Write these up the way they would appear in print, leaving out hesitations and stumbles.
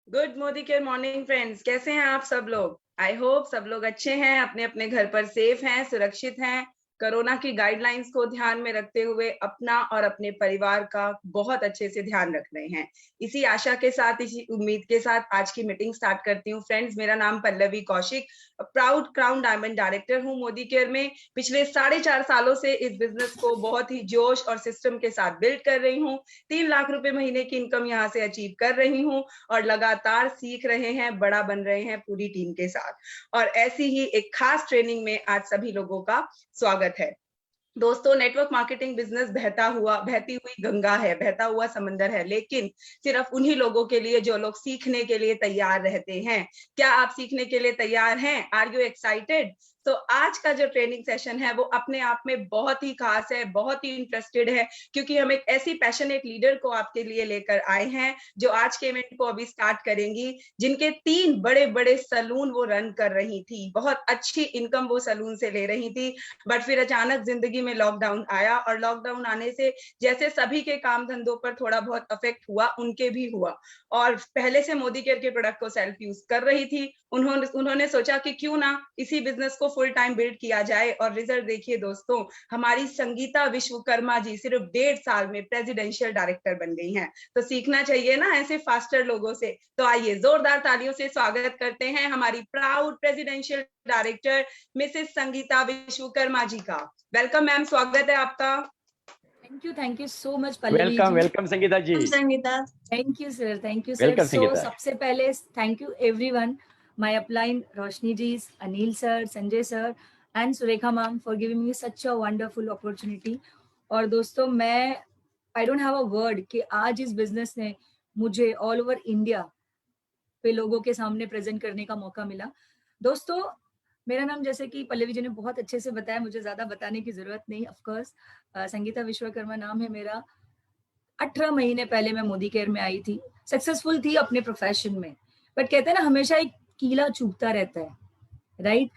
Good Modi care morning friends, कैसे हैं आप सब लोग। आई होप सब लोग अच्छे हैं, अपने अपने घर पर सेफ हैं, सुरक्षित हैं। कोरोना की गाइडलाइंस को ध्यान में रखते हुए अपना और अपने परिवार का बहुत अच्छे से ध्यान रख रहे हैं। इसी आशा के साथ, इसी उम्मीद के साथ आज की मीटिंग स्टार्ट करती हूँ। फ्रेंड्स, मेरा नाम Pallavi Kaushik, proud crown diamond director हूँ मोदी केयर में। पिछले 4.5 सालों से इस बिजनेस को बहुत ही जोश और सिस्टम के साथ बिल्ड कर रही हूँ। 3 लाख रुपए महीने की इनकम यहाँ से अचीव कर रही हूँ और लगातार सीख रहे हैं, बड़ा बन रहे हैं पूरी टीम के साथ। और ऐसी ही एक खास ट्रेनिंग में आज सभी लोगों का स्वागत है। दोस्तों, नेटवर्क मार्केटिंग बिजनेस बहती हुई गंगा है, बहता हुआ समंदर है, लेकिन सिर्फ उन्हीं लोगों के लिए जो लोग सीखने के लिए तैयार रहते हैं। क्या आप सीखने के लिए तैयार हैं? Are you excited? तो आज का जो ट्रेनिंग सेशन है वो अपने आप में बहुत ही खास है, बहुत ही इंटरेस्टेड है, क्योंकि हम एक ऐसी पैशनेट लीडर को आपके लिए लेकर आए हैं जो आज के इवेंट को अभी स्टार्ट करेंगी, जिनके 3 बड़े बड़े सलून वो रन कर रही थी। बहुत अच्छी इनकम वो सलून से ले रही थी, बट फिर अचानक जिंदगी में लॉकडाउन आया और लॉकडाउन आने से जैसे सभी के काम धंधों पर थोड़ा बहुत अफेक्ट हुआ, उनके भी हुआ। और पहले से मोदी केयर के प्रोडक्ट को सेल्फ यूज कर रही थी। उन्होंने सोचा कि क्यों ना इसी बिजनेस को फुल टाइम बिल्ड किया जाए। और रिजल्ट देखिए दोस्तों, हमारी संगीता विश्वकर्मा जी सिर्फ 1.5 साल में प्रेसिडेंशियल डायरेक्टर बन गई हैं। तो सीखना चाहिए ना ऐसे फास्टर लोगों से। तो आइए जोरदार तालियों से स्वागत करते हैं हमारी proud presidential director Mrs Sangeeta Vishwakarma ji का। वेलकम मैम, स्वागत है आपका। Thank you so much Pallavi ji. Welcome Sangeeta ji. Sangeeta, thank you sir. Welcome so Sangeeta. सबसे पहले thank you everyone, my upline Roshni ji, Anil sir, Sanjay sir and Surekha ma'am for giving me such a wonderful opportunity. और दोस्तों, मैं I don't have a word कि आज इस business ने मुझे ऑल ओवर इंडिया पे लोगों के सामने प्रेजेंट करने का मौका मिला। दोस्तों, मेरा नाम, जैसे कि पल्लवी जी ने बहुत अच्छे से बताया, मुझे ज्यादा बताने की जरूरत नहीं। ऑफकोर्स संगीता विश्वकर्मा नाम है मेरा। 18 महीने पहले मैं मोदी केयर में आई थी, सक्सेसफुल थी अपने प्रोफेशन में, बट कहते हैं ना, हमेशा एक कीला चुभता रहता है, राइट।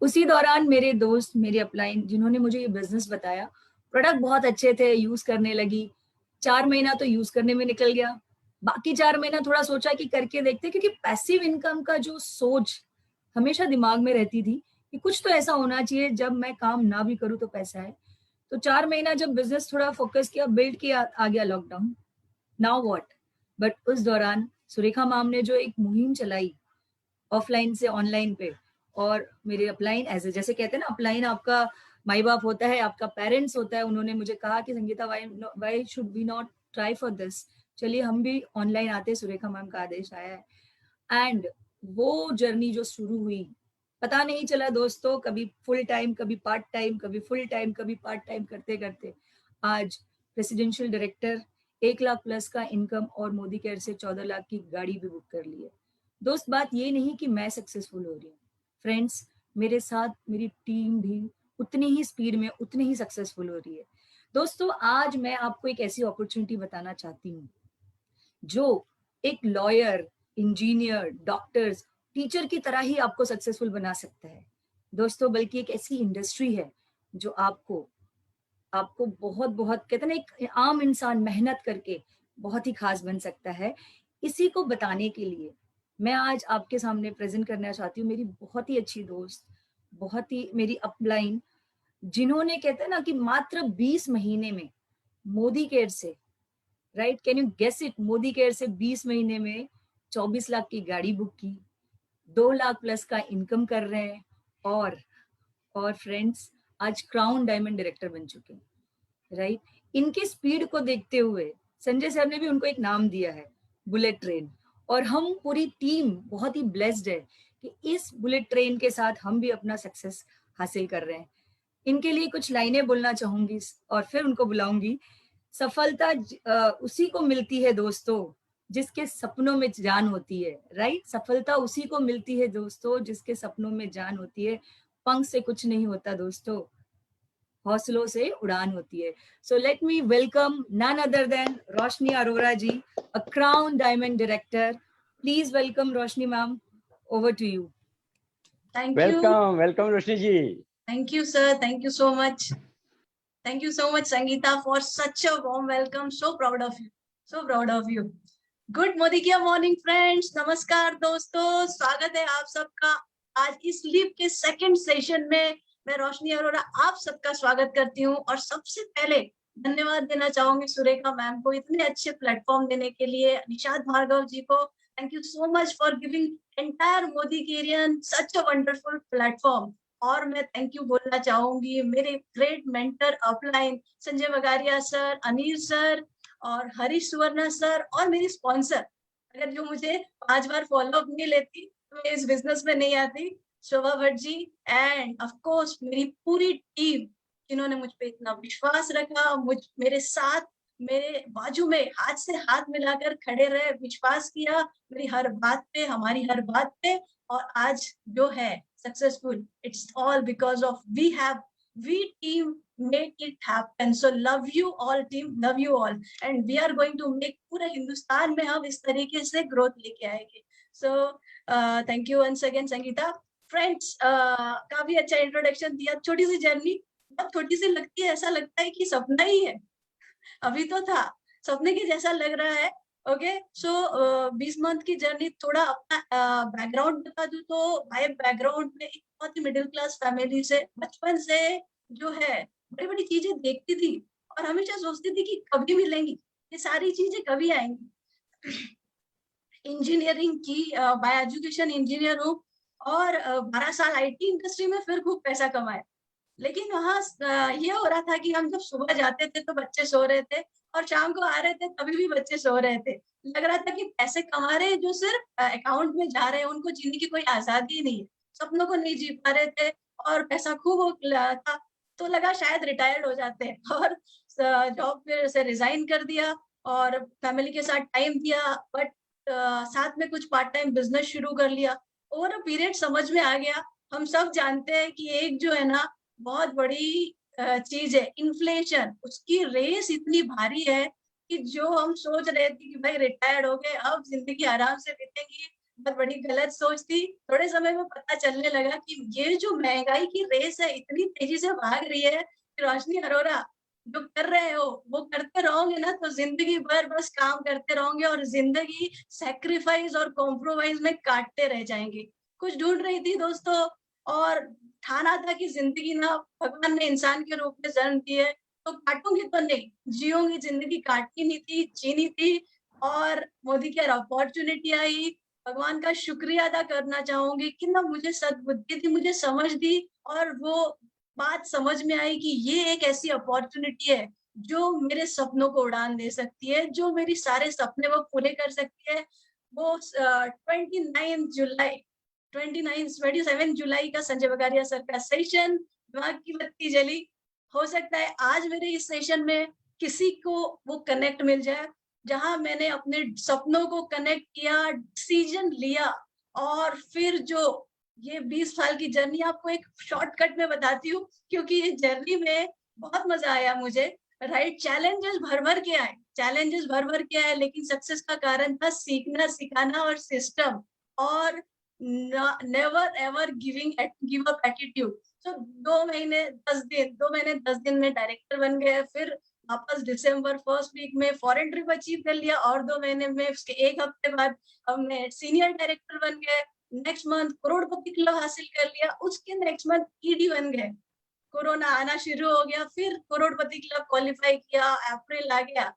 उसी दौरान मेरे दोस्त, मेरे अपलाइन, जिन्होंने मुझे ये बिजनेस बताया, प्रोडक्ट बहुत अच्छे थे, यूज करने लगी। 4 महीना तो यूज करने में निकल गया, बाकी 4 महीना थोड़ा सोचा कि करके देखते, क्योंकि पैसिव इनकम का जो सोच हमेशा दिमाग में रहती थी कि कुछ तो ऐसा होना चाहिए जब मैं काम ना भी करूँ तो पैसा है। तो 4 महीना जब बिजनेस थोड़ा फोकस किया, बिल्ड किया, आ गया लॉकडाउन। Now what? बट उस दौरान सुरेखा मैम ने जो एक मुहिम चलाई ऑफलाइन से ऑनलाइन पे, और मेरे अपलाइन ऐसे, जैसे कहते हैं ना, अपलाइन आपका माई बाप होता है, आपका पेरेंट्स होता है। उन्होंने मुझे कहा कि Sangeeta, why should we not try for this, चलिए हम भी ऑनलाइन आते। सुरेखा मैम का आदेश आया है एंड वो जर्नी जो शुरू हुई, पता नहीं चला दोस्तों, कभी फुल टाइम, कभी पार्ट टाइम, कभी फुल टाइम, कभी पार्ट टाइम करते करते आज प्रेसिडेंशियल डायरेक्टर, 1 लाख प्लस का इनकम, और मोदी केयर से 14 लाख की गाड़ी भी बुक कर ली है। दोस्त, बात ये नहीं कि मैं सक्सेसफुल हो रही हूँ, फ्रेंड्स, मेरे साथ मेरी टीम भी उतनी ही स्पीड में, उतनी ही सक्सेसफुल हो रही है। दोस्तों, आज मैं आपको एक ऐसी अपॉर्चुनिटी बताना चाहती हूँ जो एक लॉयर, इंजीनियर, डॉक्टर्स, टीचर की तरह ही आपको सक्सेसफुल बना सकता है। दोस्तों, बल्कि एक ऐसी इंडस्ट्री है जो आपको आपको बहुत बहुत, कहते हैं ना, एक आम इंसान मेहनत करके बहुत ही खास बन सकता है। इसी को बताने के लिए मैं आज आपके सामने प्रेजेंट करना चाहती हूँ मेरी बहुत ही अच्छी दोस्त, बहुत ही मेरी अपलाइन, जिन्होंने, कहते हैं ना, कि मात्र 20 महीने में मोदी केयर से, right, can you guess it, Modi care से 20 महीने में 24 लाख की गाड़ी बुक की, 2 लाख प्लस का इनकम कर रहे हैं, और फ्रेंड्स, आज क्राउन डायमंड डायरेक्टर बन चुके हैं, राइट। इनकी स्पीड को देखते हुए संजय सर ने भी उनको एक नाम दिया है, बुलेट ट्रेन। और हम पूरी टीम बहुत ही ब्लेस्ड है कि इस बुलेट ट्रेन के साथ हम भी अपना सक्सेस हासिल कर रहे हैं। इनके लिए कुछ लाइनें बोलना चाहूंगी और फिर उनको बुलाऊंगी। सफलता उसी को मिलती है दोस्तों जिसके सपनों में जान होती है, राइट। सफलता उसी को मिलती है दोस्तों जिसके सपनों में जान होती है। पंख से कुछ नहीं होता दोस्तों, हौसलों से उड़ान होती है। So let me welcome none other than Roshni Arora ji, a crown diamond director. Please welcome Roshni ma'am, over to you. Thank you. Welcome Roshni ji. Thank you, sir. Thank you so much. Thank you so much, Sangeeta, for such a warm welcome. So proud of you. So proud of you. Good Modi किया morning friends, नमस्कार दोस्तों, स्वागत है आप सबका आज इस leave के सेकंड सेशन में। मैं रोशनी अरोड़ा आप सबका स्वागत करती हूँ और सबसे पहले धन्यवाद देना चाहूंगी सुरेखा मैम को इतने अच्छे प्लेटफॉर्म देने के लिए, निशाद भार्गव जी को thank you so much for giving entire Modicarian such a wonderful platform. और मैं थैंक यू बोलना चाहूंगी मेरे great mentor upline Sanjay Bagaria sir, Anil sir और हरीश सुवर्णा सर और मेरी स्पॉन्सर, अगर जो मुझे 5 बार फॉलो अप नहीं लेती तो मैं इस बिजनेस में नहीं आती, शोभा Bhatt ji. End of course मेरी पूरी टीम जिन्होंने मुझ पे इतना विश्वास रखा, मेरे साथ मेरे बाजू में हाथ से हाथ मिलाकर खड़े रहे, विश्वास किया मेरी हर बात पे, हमारी हर बात पे। और आज जो है successful, it's all because of we team make it happen. So love you all team, love you all, and we are going to make पूरे हिंदुस्तान में हम इस तरीके से ग्रोथ लेके आएंगे। So thank you once again Sangeeta. Friends काफी अच्छा इंट्रोडक्शन दिया, छोटी सी जर्नी, बहुत छोटी सी लगती है, ऐसा लगता है कि सपना ही है, अभी तो था, सपने के जैसा लग रहा है। ओके सो 20 मंथ की जर्नी, थोड़ा अपना बैकग्राउंड बता दूं तो भाई बैकग्राउंड में एक बहुत ही मिडिल क्लास फैमिली से, बचपन से जो है बड़ी बड़ी चीजें देखती थी और हमेशा सोचती थी कि कभी मिलेंगी, ये सारी चीजें कभी आएंगी। इंजीनियरिंग की, बाय एजुकेशन इंजीनियर हूँ और 12 साल आईटी इंडस्ट्री में फिर खूब पैसा कमाया। लेकिन वहाँ ये हो रहा था कि हम जब सुबह जाते थे तो बच्चे सो रहे थे और शाम को आ रहे थे तभी भी बच्चे सो रहे थे। लग रहा था कि पैसे कमा रहे हैं जो सिर्फ अकाउंट में जा रहे हैं, उनको जीने की कोई आजादी नहीं है, सपनों को नहीं जी पा रहे थे और पैसा खूब हो था। तो लगा शायद रिटायर्ड हो जाते हैं और जॉब फिर से रिजाइन कर दिया और फैमिली के साथ टाइम दिया, बट साथ में कुछ पार्ट टाइम बिजनेस शुरू कर लिया। ओवर अ पीरियड समझ में आ गया, हम सब जानते हैं कि एक जो है ना बहुत बड़ी चीज है इन्फ्लेशन, उसकी रेस इतनी भारी है कि जो हम सोच रहे थे कि भाई रिटायर्ड हो गए अब जिंदगी आराम से बीतेगी, बहुत बड़ी गलत सोच थी। थोड़े समय में पता चलने लगा कि ये जो महंगाई की रेस है इतनी तेजी से भाग रही है कि रोशनी अरोड़ा जो कर रहे हो वो करते रहोगे ना तो जिंदगी भर बस काम करते रहोगे और जिंदगी सैक्रिफाइस और कॉम्प्रोमाइज में काटते रह जाएंगे। कुछ ढूंढ रही थी दोस्तों और ठाना था कि जिंदगी ना भगवान ने इंसान के रूप में जन्म दी है तो काटूंगी तो नहीं, जीऊंगी, जिंदगी काटनी नहीं थी, जीनी थी। और मोदी की अपॉर्चुनिटी आई, भगवान का शुक्रिया अदा करना चाहूंगी कि ना मुझे सद्बुद्धि थी, मुझे समझ दी और वो बात समझ में आई कि ये एक ऐसी अपॉर्चुनिटी है जो मेरे सपनों को उड़ान दे सकती है, जो मेरी सारे सपने वो पूरे कर सकती है। वो 27 जुलाई का संजय बगारिया सर का सेशन, दिमाग की बत्ती जली। हो सकता है आज मेरे इस सेशन में किसी को वो कनेक्ट मिल जाए, जहां मैंने अपने सपनों को कनेक्ट किया, डिसीजन लिया और फिर जो ये 20 साल की जर्नी आपको एक शॉर्टकट में बताती हूँ क्योंकि ये जर्नी में बहुत मजा आया मुझे। राइट, चैलेंजेस भर भर के आए, चैलेंजेस भर भर के आए, लेकिन सक्सेस का कारण था सीखना, सिखाना और सिस्टम और never ever give up attitude. तो 2 महीने 10 दिन में डायरेक्टर बन गए, फिर वापस दिसंबर फर्स्ट वीक में फॉरेन ट्रिप अचीव कर लिया और 2 महीने में उसके 1 हफ्ते बाद हमने सीनियर डायरेक्टर बन गए। नेक्स्ट मंथ करोड़पति क्लब हासिल कर लिया, उसके नेक्स्ट मंथ ईडी बन गए। कोरोना आना शुरू हो गया, फिर करोड़पति क्लब क्वालिफाई किया, अप्रैल आ गया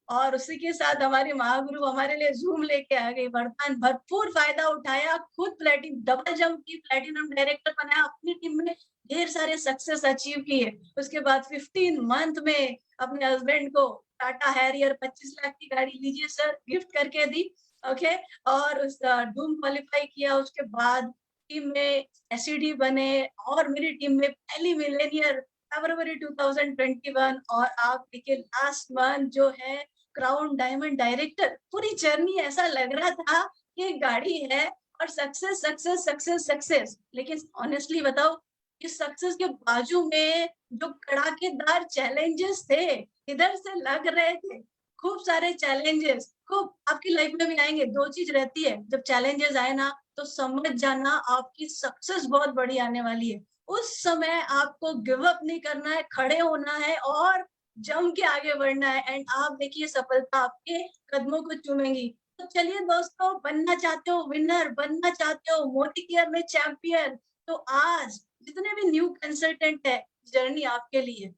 और उसी के साथ हमारी महागुरु हमारे लिए जूम लेके आ गई। वरदान भरपूर फायदा उठाया, खुद प्लेटिनम डबल जंप की, प्लेटिनम डायरेक्टर बनाया, अपनी टीम में ढेर सारे सक्सेस अचीव किए। उसके बाद 15 मंथ में अपने हस्बैंड को टाटा हैरियर 25 लाख की गाड़ी लीजिए सर गिफ्ट करके दी। ओके और उस डूम क्वालिफाई किया। उसके बाद टीम में एसईडी बने और मेरी टीम में पहली मिलेनियर फरवरी 2021 और आप देखिए लास्ट मंथ जो है क्राउन डायमंड डायरेक्टर। पूरी जर्नी ऐसा लग रहा था कि गाड़ी है और सक्सेस सक्सेस सक्सेस सक्सेस। लेकिन ऑनेस्टली बताओ इस सक्सेस के बाजू में जो कड़ाकेदार चैलेंजेस थे, इधर से लग रहे थे खूब सारे चैलेंजेस, खूब आपकी लाइफ में भी आएंगे। 2 चीज रहती है, जब चैलेंजेस आए ना तो समझ जाना आपकी सक्सेस बहुत बड़ी आने वाली है। उस समय आपको गिव अप नहीं करना है, खड़े होना है और जम के आगे बढ़ना है एंड आप देखिए सफलता आपके कदमों को चूमेगी। तो चलिए दोस्तों, बनना चाहते हो विनर, बनना चाहते हो मोदी केयर में चैंपियन, तो आज जितने भी न्यू कंसल्टेंट है, जर्नी आपके लिए।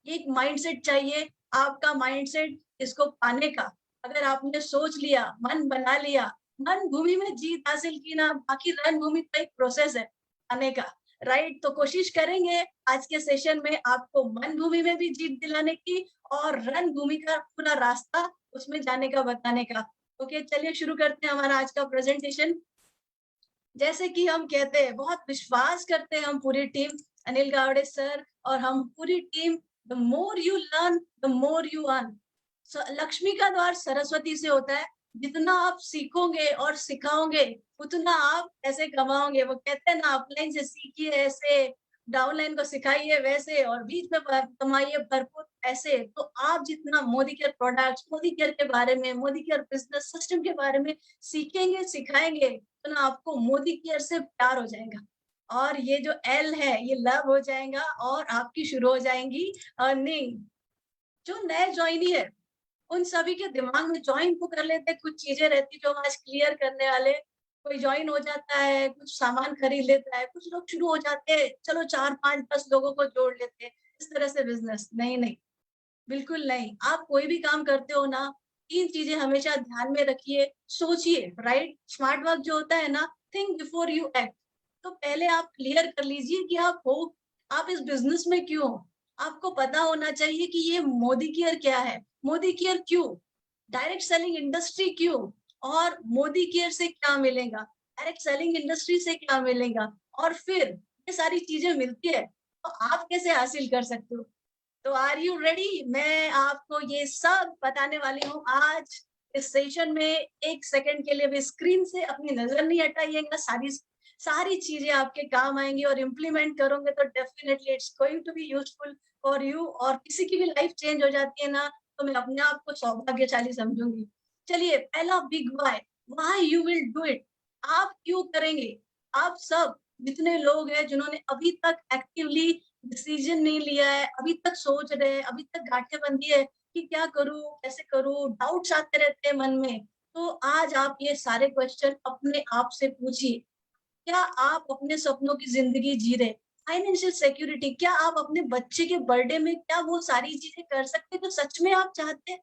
एक माइंडसेट चाहिए, आपका माइंडसेट इसको पाने का। अगर आपने सोच लिया, मन बना लिया, मन भूमि में जीत हासिल की ना, बाकी रणभूमि का एक प्रोसेस है आने का, राइट? तो कोशिश करेंगे आज के सेशन में आपको मन भूमि में भी जीत दिलाने की और रणभूमि का पूरा रास्ता उसमें जाने का बताने का। ओके, चलिए शुरू करते हैं हमारा आज का प्रेजेंटेशन। जैसे कि हम कहते हैं, बहुत विश्वास करते हैं हम पूरी टीम, अनिल गावड़े सर और हम पूरी team, the more you learn the more you earn. Lakshmi का द्वार सरस्वती से होता है, जितना आप सीखोगे और सिखाओगे उतना आप ऐसे कमाओगे। वो कहते हैं ना, अपलाइन से सीखिए ऐसे, डाउनलाइन को सिखाइए वैसे, और बीच में कमाइए भरपूर पैसे। तो आप जितना Modi care products, Modi care के बारे में, मोदी केयर बिजनेस सिस्टम के बारे में सीखेंगे सिखाएंगे, तो ना आपको मोदी केयर से प्यार हो जाएगा, और ये जो एल है ये लव हो जाएगा, और आपकी शुरू हो जाएंगी अर्निंग। जो नए ज्वाइनी है उन सभी के दिमाग में ज्वाइन को कर लेते, कुछ चीजें रहती जो हम आज क्लियर करने वाले। कोई ज्वाइन हो जाता है, कुछ सामान खरीद लेता है, कुछ लोग शुरू हो जाते हैं, चलो 4 5 10 लोगों को जोड़ लेते हैं, इस तरह से बिजनेस नहीं, नहीं, बिल्कुल नहीं। आप कोई भी काम करते हो ना, 3 चीजें हमेशा ध्यान में रखिए, सोचिए, राइट? स्मार्ट वर्क जो होता है ना, थिंक बिफोर यू एक्ट। तो पहले आप क्लियर कर लीजिए कि आप हो, आप इस बिजनेस में क्यों हो। आपको पता होना चाहिए कि ये मोदी केयर क्या है, मोदी केयर क्यों, डायरेक्ट सेलिंग इंडस्ट्री क्यों, और मोदी केयर से क्या मिलेगा, डायरेक्ट सेलिंग इंडस्ट्री से क्या मिलेगा, और फिर ये सारी चीजें मिलती है तो आप कैसे हासिल कर सकते हो। तो आर यू रेडी? मैं आपको ये सब बताने वाली हूँ आज इस सेशन में। 1 सेकंड के लिए भी स्क्रीन से अपनी नजर नहीं हटाइएगा, सारी सारी चीजें आपके काम आएंगी और इम्प्लीमेंट करोगे तो definitely it's going to be useful for you. और किसी की भी लाइफ चेंज हो जाती है ना, तो मैं अपने आप को सौभाग्यशाली समझूंगी। चलिए, पहला big why you will do it. आप क्यों करेंगे? आप सब जितने लोग हैं जिन्होंने अभी तक एक्टिवली डिसीजन नहीं लिया है, अभी तक सोच रहे हैं, अभी तक गांठें है कि क्या करूं, कैसे करूं, डाउट्स आते रहते हैं मन में, तो आज आप ये सारे क्वेश्चन अपने आप से पूछिए। क्या आप अपने सपनों की जिंदगी जी रहे? फाइनेंशियल सिक्योरिटी, क्या आप अपने बच्चे के बर्थडे में क्या वो सारी चीजें कर सकते हैं जो सच में आप चाहते हैं?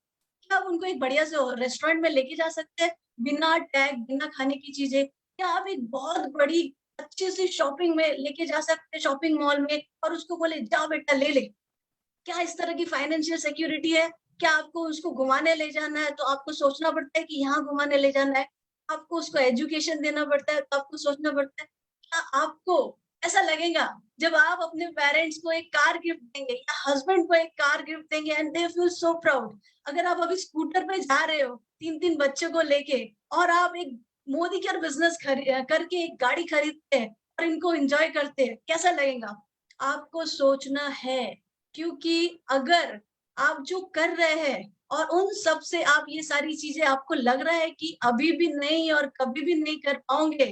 क्या आप उनको एक बढ़िया से रेस्टोरेंट में लेके जा सकते हैं बिना टैग, बिना खाने की चीजें? क्या आप एक बहुत बड़ी अच्छी सी शॉपिंग में लेके जा सकते हैं, शॉपिंग मॉल में, और उसको बोले जाओ बेटा ले ले? क्या इस तरह की फाइनेंशियल सिक्योरिटी है? क्या आपको उसको घुमाने ले जाना है तो आपको सोचना पड़ता है कि यहाँ घुमाने ले जाना है? आपको उसको एजुकेशन देना पड़ता है तो आपको सोचना पड़ता है। क्या आपको ऐसा लगेगा जब आप अपने पेरेंट्स को एक कार गिफ्ट देंगे या हस्बैंड को एक कार गिफ्ट देंगे and they feel so proud? अगर आप अभी स्कूटर पे जा रहे हो 3-3 बच्चों को लेके, और आप एक मोदी केयर बिजनेस करके एक गाड़ी खरीदते हैं और इनको एंजॉय करते हैं, कैसा लगेगा? आपको सोचना है, क्योंकि अगर आप जो कर रहे हैं और उन सब से आप ये सारी चीजें आपको लग रहा है कि अभी भी नहीं और कभी भी नहीं कर पाओगे,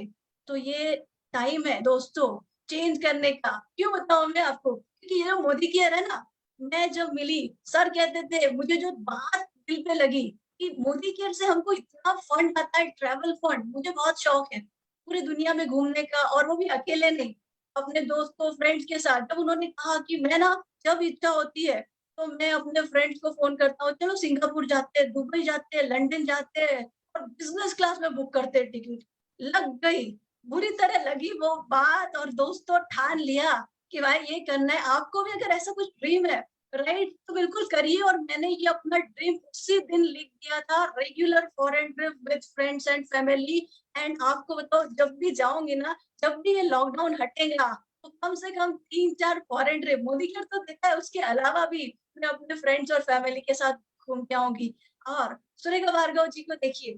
तो ये टाइम है दोस्तों चेंज करने का। क्यों बताऊं मैं आपको? क्योंकि ये जो मोदी केयर है ना, मैं जब मिली, सर कहते थे, मुझे जो बात दिल पे लगी कि मोदी केयर से हमको इतना फंड आता है, ट्रैवल फंड, मुझे बहुत शौक है पूरी दुनिया में घूमने का, और वो भी अकेले नहीं, अपने दोस्तों फ्रेंड्स के साथ। जब उन्होंने कहा कि मैं ना, जब इच्छा होती है तो मैं अपने फ्रेंड्स को फोन करता हूँ, चलो सिंगापुर जाते हैं, दुबई जाते हैं, लंदन जाते हैं, और बिजनेस क्लास में बुक करते हैं टिकट। लग गई, बुरी तरह लगी वो बात, और दोस्तों ठान लिया कि भाई ये करना है। आपको भी अगर ऐसा कुछ ड्रीम है, राइट, तो बिल्कुल करिए। और मैंने ये अपना ड्रीम उसी दिन लिख दिया था, regular foreign trip with friends and family. And आपको बताओ, जब भी जाऊंगी ना, जब भी ये लॉकडाउन हटेगा, तो कम से कम 3-4 फॉरेन ट्रिप, मोदी केयर तो देखा है, उसके अलावा भी मैं अपने फ्रेंड्स और फैमिली के साथ घूम के आऊंगी। और सुरेखा भार्गव जी को देखिए,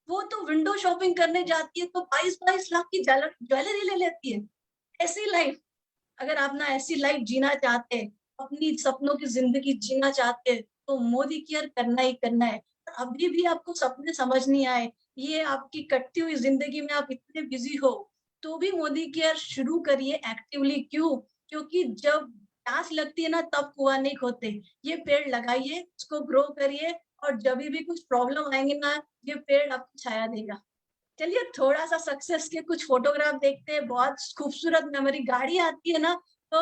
वो तो विंडो शॉपिंग करने जाती है तो 22-22 लाख की ज्वेलरी ले लेती है। ऐसी लाइफ, अगर आप ना ऐसी लाइफ जीना चाहते हैं, अपनी सपनों की जिंदगी जीना चाहते हैं, तो मोदी केयर करना ही करना है। और अभी भी आपको सपने समझ नहीं आए, ये आपकी कटती हुई जिंदगी में आप इतने बिजी हो, तो भी मोदी केयर शुरू करिए एक्टिवली। क्यों? क्योंकि जब प्यास लगती है ना तब कुआं नहीं खोदते। ये पेड़ लगाइए, उसको ग्रो करिए, और जब भी कुछ प्रॉब्लम आएंगे ना, ये पेड़ आपको छाया देगा। चलिए थोड़ा सा सक्सेस के कुछ फोटोग्राफ देखते हैं। बहुत खूबसूरत मेमोरी गाड़ी आती है ना, तो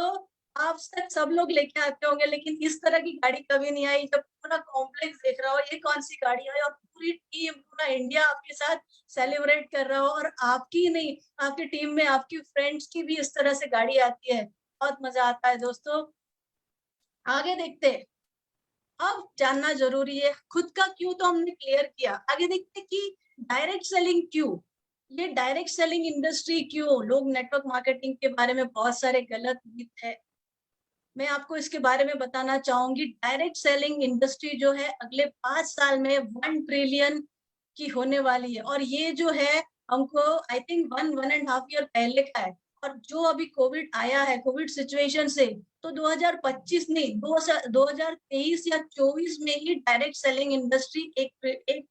आप तक सब लोग लेके आते होंगे, लेकिन इस तरह की गाड़ी कभी नहीं आई। जब पूरा कॉम्प्लेक्स देख रहा हो ये कौन सी गाड़ी है, और पूरी टीम, पूरा इंडिया आपके साथ सेलिब्रेट कर रहा हो, और आपकी ही नहीं, आपकी टीम में आपकी फ्रेंड्स की भी इस तरह से गाड़ी आती है, बहुत मजा आता है दोस्तों। आगे देखते हैं। अब जानना जरूरी है, खुद का क्यों तो हमने क्लियर किया, आगे देखते हैं कि डायरेक्ट सेलिंग क्यों। ये डायरेक्ट सेलिंग इंडस्ट्री क्यों, लोग नेटवर्क मार्केटिंग के बारे में बहुत सारे गलत मिथ है, मैं आपको इसके बारे में बताना चाहूंगी। डायरेक्ट सेलिंग इंडस्ट्री जो है अगले 5 साल में 1 ट्रिलियन की होने वाली है, और ये जो है हमको आई थिंक 1.5 ईयर पहले का है। और जो अभी कोविड आया है, कोविड सिचुएशन से, तो 2025 नहीं, 2023 या 24 में ही डायरेक्ट सेलिंग इंडस्ट्री एक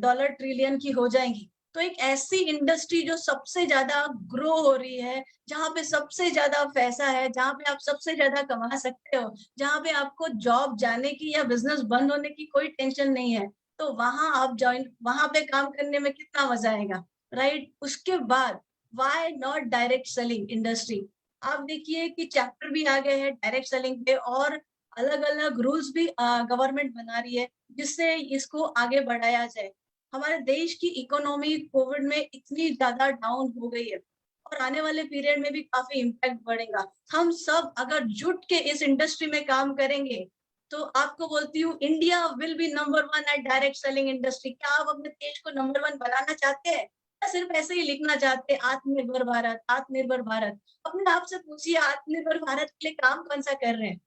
डॉलर ट्रिलियन की हो जाएंगी। तो एक ऐसी इंडस्ट्री जो सबसे ज्यादा ग्रो हो रही है, जहाँ पे सबसे ज्यादा पैसा है, जहाँ पे आप सबसे ज्यादा कमा सकते हो, जहाँ पे आपको जॉब जाने की या बिजनेस बंद होने की कोई टेंशन नहीं है, तो वहां आप ज्वाइन, वहां पे काम करने में कितना मजा आएगा, राइट। उसके बाद why not direct selling industry. आप देखिए कि चैप्टर भी आ गए हैं डायरेक्ट सेलिंग पे, और अलग अलग रूल्स भी गवर्नमेंट बना रही है जिससे इसको आगे बढ़ाया जाए। हमारे देश की इकोनॉमी कोविड में इतनी ज्यादा डाउन हो गई है, और आने वाले पीरियड में भी काफी इम्पैक्ट बढ़ेगा। हम सब अगर जुट के इस इंडस्ट्री में काम करेंगे, तो आपको बोलती हूँ, India will be number 1 at direct selling industry. क्या आप अपने देश को नंबर 1 बनाना चाहते हैं, या सिर्फ ऐसे ही लिखना चाहते हैं आत्मनिर्भर भारत, आत्मनिर्भर भारत? अपने आप से पूछिए, आत्मनिर्भर भारत के लिए काम कौन सा कर रहे हैं,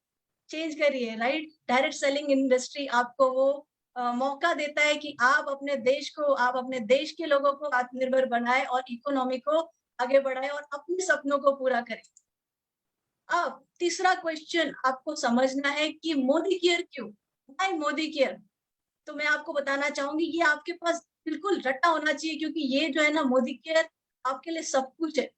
चेंज करिए, राइट। डायरेक्ट सेलिंग इंडस्ट्री आपको वो मौका देता है कि आप अपने देश को, आप अपने देश के लोगों को आत्मनिर्भर बनाए, और इकोनॉमी को आगे बढ़ाए, और अपने सपनों को पूरा करें। अब तीसरा क्वेश्चन आपको समझना है कि मोदी केयर क्यों, व्हाई मोदी केयर। तो मैं आपको बताना चाहूंगी, ये आपके पास बिल्कुल रट्टा होना चाहिए, क्योंकि ये जो है ना, मोदी केयर आपके लिए सब कुछ है,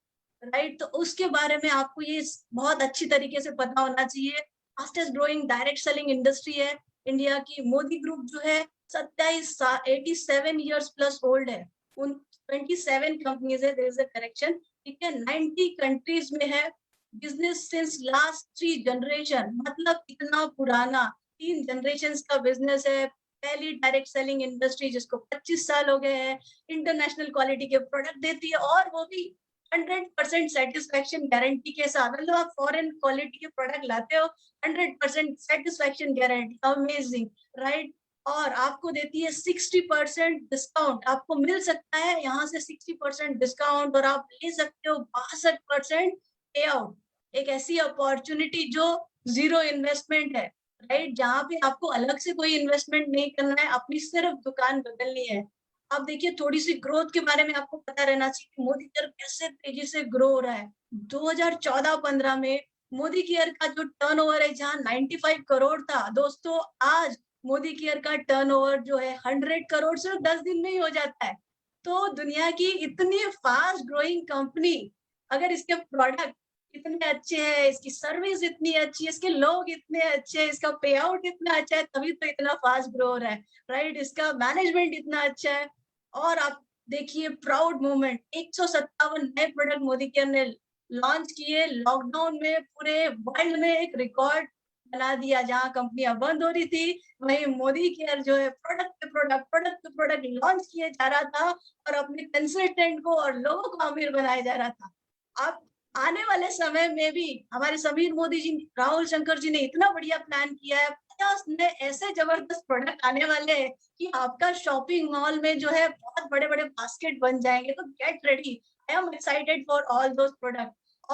राइट। तो उसके बारे में आपको ये बहुत अच्छी तरीके से पता होना चाहिए। Fastest growing direct selling industry है इंडिया की। मोदी ग्रुप जो है 87 ईयर्स प्लस ओल्ड है। उन 27 कंपनीज है, देयर इज अ करेक्शन, ठीक है, 90 कंट्रीज में है। बिजनेस सिंस लास्ट 3 जनरेशन, मतलब इतना पुराना, 3 जनरेशन का बिजनेस है। पहली डायरेक्ट सेलिंग इंडस्ट्री जिसको 25 साल हो गए हैं, इंटरनेशनल क्वालिटी के प्रोडक्ट देती है, और वो भी 100% सेटिस्फेक्शन गारंटी के साथ। मतलब आप फॉरेन क्वालिटी के प्रोडक्ट लाते हो, 100% सेटिस्फेक्शन गारंटी, अमेजिंग, राइट। और आपको देती है 60% डिस्काउंट, आपको मिल सकता है यहाँ से 60% डिस्काउंट, और आप ले सकते हो 62% पे आउट। एक ऐसी अपॉर्चुनिटी जो जीरो इन्वेस्टमेंट है, राइट, जहाँ पे आपको अलग से कोई इन्वेस्टमेंट नहीं करना है, अपनी सिर्फ दुकान बदलनी है। आप देखिए, थोड़ी सी ग्रोथ के बारे में आपको पता रहना चाहिए कि मोदी केयर कैसे तेजी से ग्रो हो रहा है। 2014-15 में मोदी केयर का जो टर्नओवर है, जहाँ 95 करोड़ था दोस्तों, आज मोदी केयर का टर्नओवर जो है 100 करोड़ सिर्फ 10 दिन में ही हो जाता है। तो दुनिया की इतनी फास्ट ग्रोइंग कंपनी, अगर इसके प्रोडक्ट इतने अच्छे हैं, इसकी सर्विस इतनी अच्छी है, इसके लोग इतने अच्छे हैं, इसका पे आउट इतना अच्छा है, तभी तो इतना फास्ट ग्रो हो रहा है, राइट। इसका मैनेजमेंट इतना अच्छा है। और आप देखिए प्राउड मोमेंट, 157 नए प्रोडक्ट मोदी केयर ने लॉन्च किए लॉकडाउन में, पूरे वर्ल्ड में एक रिकॉर्ड बना दिया। जहां कंपनियां बंद हो रही थी, वहीं मोदी केयर जो है प्रोडक्ट लॉन्च किए जा रहा था, और अपने कंसल्टेंट को और लोगों को अमीर बनाया जा रहा था। अब आने वाले समय में भी हमारे समीर मोदी जी, राहुल शंकर जी ने इतना बढ़िया प्लान किया है, 50 नए ऐसे जबरदस्त प्रोडक्ट आने वाले हैं कि आपका शॉपिंग मॉल में जो है बहुत बड़े बड़े बास्केट बन जाएंगे। तो get ready, I am excited for all those product.